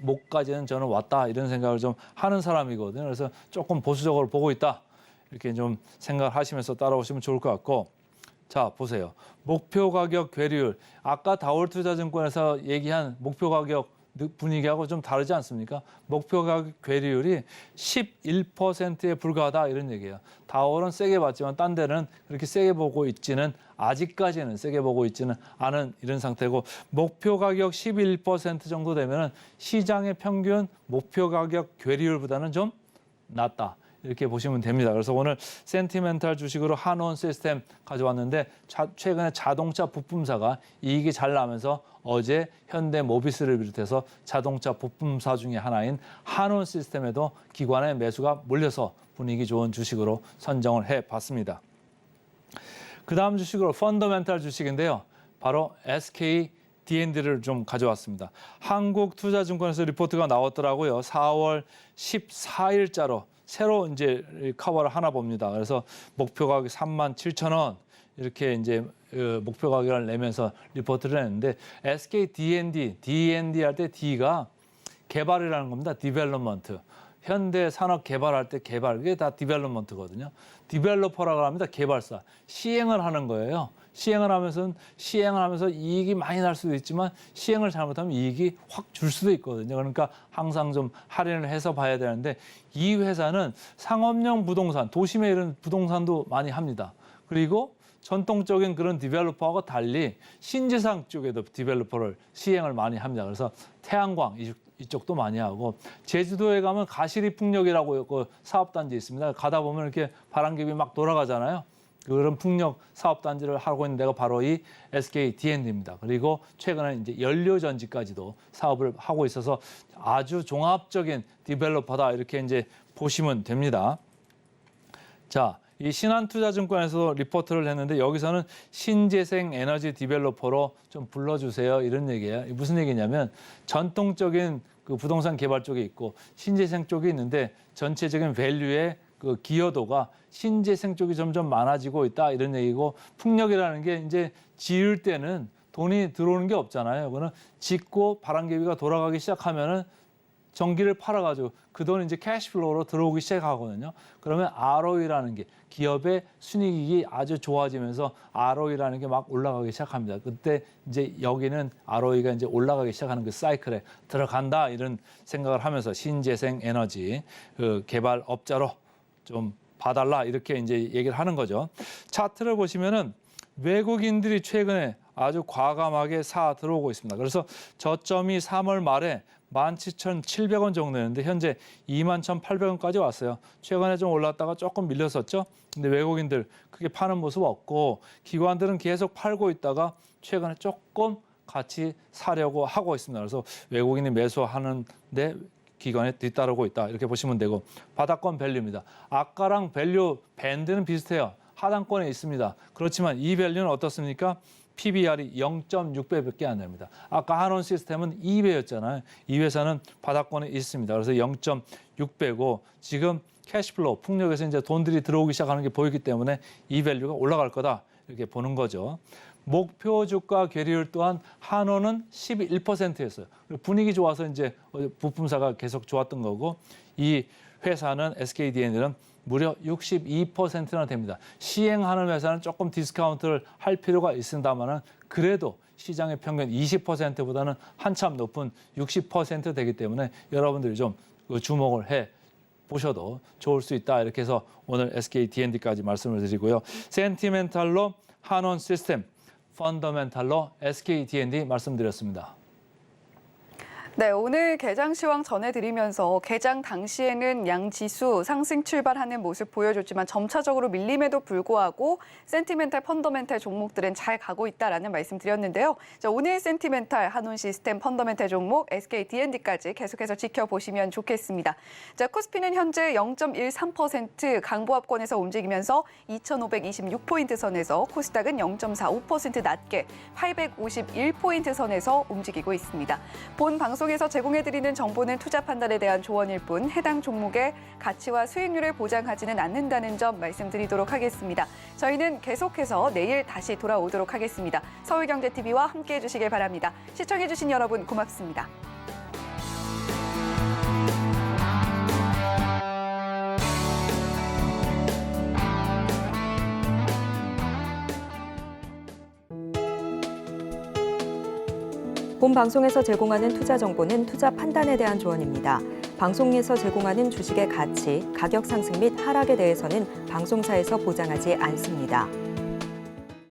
목까지는 저는 왔다 이런 생각을 좀 하는 사람이거든요. 그래서 조금 보수적으로 보고 있다 이렇게 좀 생각을 하시면서 따라오시면 좋을 것 같고. 자, 보세요. 목표 가격 괴리율. 아까 다월투자증권에서 얘기한 목표 가격 분위기하고 좀 다르지 않습니까? 목표 가격 괴리율이 11%에 불과하다 이런 얘기예요. 다월은 세게 봤지만 딴 데는 그렇게 세게 보고 있지는 아직까지는 세게 보고 있지는 않은 이런 상태고 목표 가격 11% 정도 되면은 시장의 평균 목표 가격 괴리율보다는 좀 낮다. 이렇게 보시면 됩니다. 그래서 오늘 센티멘탈 주식으로 한원 시스템 가져왔는데 최근에 자동차 부품사가 이익이 잘 나면서 어제 현대 모비스를 비롯해서 자동차 부품사 중에 하나인 한원 시스템에도 기관의 매수가 몰려서 분위기 좋은 주식으로 선정을 해봤습니다. 그 다음 주식으로 펀더멘탈 주식인데요. 바로 SK D&D를 좀 가져왔습니다. 한국투자증권에서 리포트가 나왔더라고요. 4월 14일자로 새로 이제 커버를 하나 봅니다. 그래서 목표 가격 37,000원 이렇게 이제 목표 가격을 내면서 리포트를 했는데 SK D&D 할 때 D가 개발이라는 겁니다. 디벨롭먼트. 현대 산업 개발할 때 개발, 그게 다 디벨롭먼트거든요. 디벨로퍼라고 합니다. 개발사. 시행을 하는 거예요. 시행을 하면서 이익이 많이 날 수도 있지만 시행을 잘못하면 이익이 확 줄 수도 있거든요. 그러니까 항상 좀 할인을 해서 봐야 되는데 이 회사는 상업용 부동산, 도심에 이런 부동산도 많이 합니다. 그리고 전통적인 그런 디벨로퍼하고 달리 신재생 쪽에도 디벨로퍼를 시행을 많이 합니다. 그래서 태양광 이쪽도 많이 하고 제주도에 가면 가시리 풍력이라고 그 사업단지 있습니다. 가다 보면 이렇게 바람개비 막 돌아가잖아요. 그런 풍력 사업단지를 하고 있는 데가 바로 이 SK D&D입니다. 그리고 최근에 이제 연료전지까지도 사업을 하고 있어서 아주 종합적인 디벨로퍼다 이렇게 이제 보시면 됩니다. 자, 이 신한투자증권에서 리포트를 했는데 여기서는 신재생 에너지 디벨로퍼로 좀 불러주세요 이런 얘기예요. 무슨 얘기냐면 전통적인 그 부동산 개발 쪽에 있고 신재생 쪽이 있는데 전체적인 밸류의 그 기여도가 신재생 쪽이 점점 많아지고 있다 이런 얘기고 풍력이라는 게 이제 지을 때는 돈이 들어오는 게 없잖아요. 그거는 짓고 바람개비가 돌아가기 시작하면은 전기를 팔아가지고 그 돈이 이제 캐시플로우로 들어오기 시작하거든요. 그러면 ROE라는 게 기업의 순이익이 아주 좋아지면서 ROE라는 게 막 올라가기 시작합니다. 그때 이제 여기는 ROE가 이제 올라가기 시작하는 그 사이클에 들어간다 이런 생각을 하면서 신재생 에너지 그 개발업자로 좀 봐달라 이렇게 이제 얘기를 하는 거죠. 차트를 보시면은 외국인들이 최근에 아주 과감하게 사 들어오고 있습니다. 그래서 저점이 3월 말에 17,700원 정도였는데 현재 21,800원까지 왔어요. 최근에 좀 올랐다가 조금 밀렸었죠. 근데 외국인들 크게 파는 모습 없고 기관들은 계속 팔고 있다가 최근에 조금 같이 사려고 하고 있습니다. 그래서 외국인이 매수하는데 기관에 뒤따르고 있다 이렇게 보시면 되고 바닥권 밸류입니다. 아까랑 밸류 밴드는 비슷해요. 하단권에 있습니다. 그렇지만 이 밸류는 어떻습니까? PBR이 0.6배밖에 안 됩니다. 아까 한원 시스템은 2배였잖아요. 이 회사는 바닥권에 있습니다. 그래서 0.6배고 지금 캐시플로우, 풍력에서 이제 돈들이 들어오기 시작하는 게 보이기 때문에 이 밸류가 올라갈 거다 이렇게 보는 거죠. 목표 주가 괴리율 또한 한원은 11%였어요. 분위기 좋아서 이제 부품사가 계속 좋았던 거고 이 회사는 SKDN은 무려 62%나 됩니다. 시행하는 회사는 조금 디스카운트를 할 필요가 있습니다만은 그래도 시장의 평균 20%보다는 한참 높은 60% 되기 때문에 여러분들이 좀 주목을 해 보셔도 좋을 수 있다. 이렇게 해서 오늘 SKD&D까지 말씀을 드리고요. 센티멘탈로 한원 시스템, 펀더멘탈로 SKD&D 말씀드렸습니다. 네, 오늘 개장 시황 전해드리면서 개장 당시에는 양지수 상승 출발하는 모습 보여줬지만 점차적으로 밀림에도 불구하고 센티멘탈, 펀더멘탈 종목들은 잘 가고 있다라는 말씀 드렸는데요. 자, 오늘 센티멘탈, 한온 시스템, 펀더멘탈 종목, SKD&D까지 계속해서 지켜보시면 좋겠습니다. 자, 코스피는 현재 0.13% 강보합권에서 움직이면서 2,526포인트 선에서 코스닥은 0.45% 낮게 851포인트 선에서 움직이고 있습니다. 본 방송에서 제공해드리는 정보는 투자 판단에 대한 조언일 뿐 해당 종목의 가치와 수익률을 보장하지는 않는다는 점 말씀드리도록 하겠습니다. 저희는 계속해서 내일 다시 돌아오도록 하겠습니다. 서울경제TV와 함께해 주시길 바랍니다. 시청해주신 여러분 고맙습니다. 본 방송에서 제공하는 투자 정보는 투자 판단에 대한 조언입니다. 방송에서 제공하는 주식의 가치, 가격 상승 및 하락에 대해서는 방송사에서 보장하지 않습니다.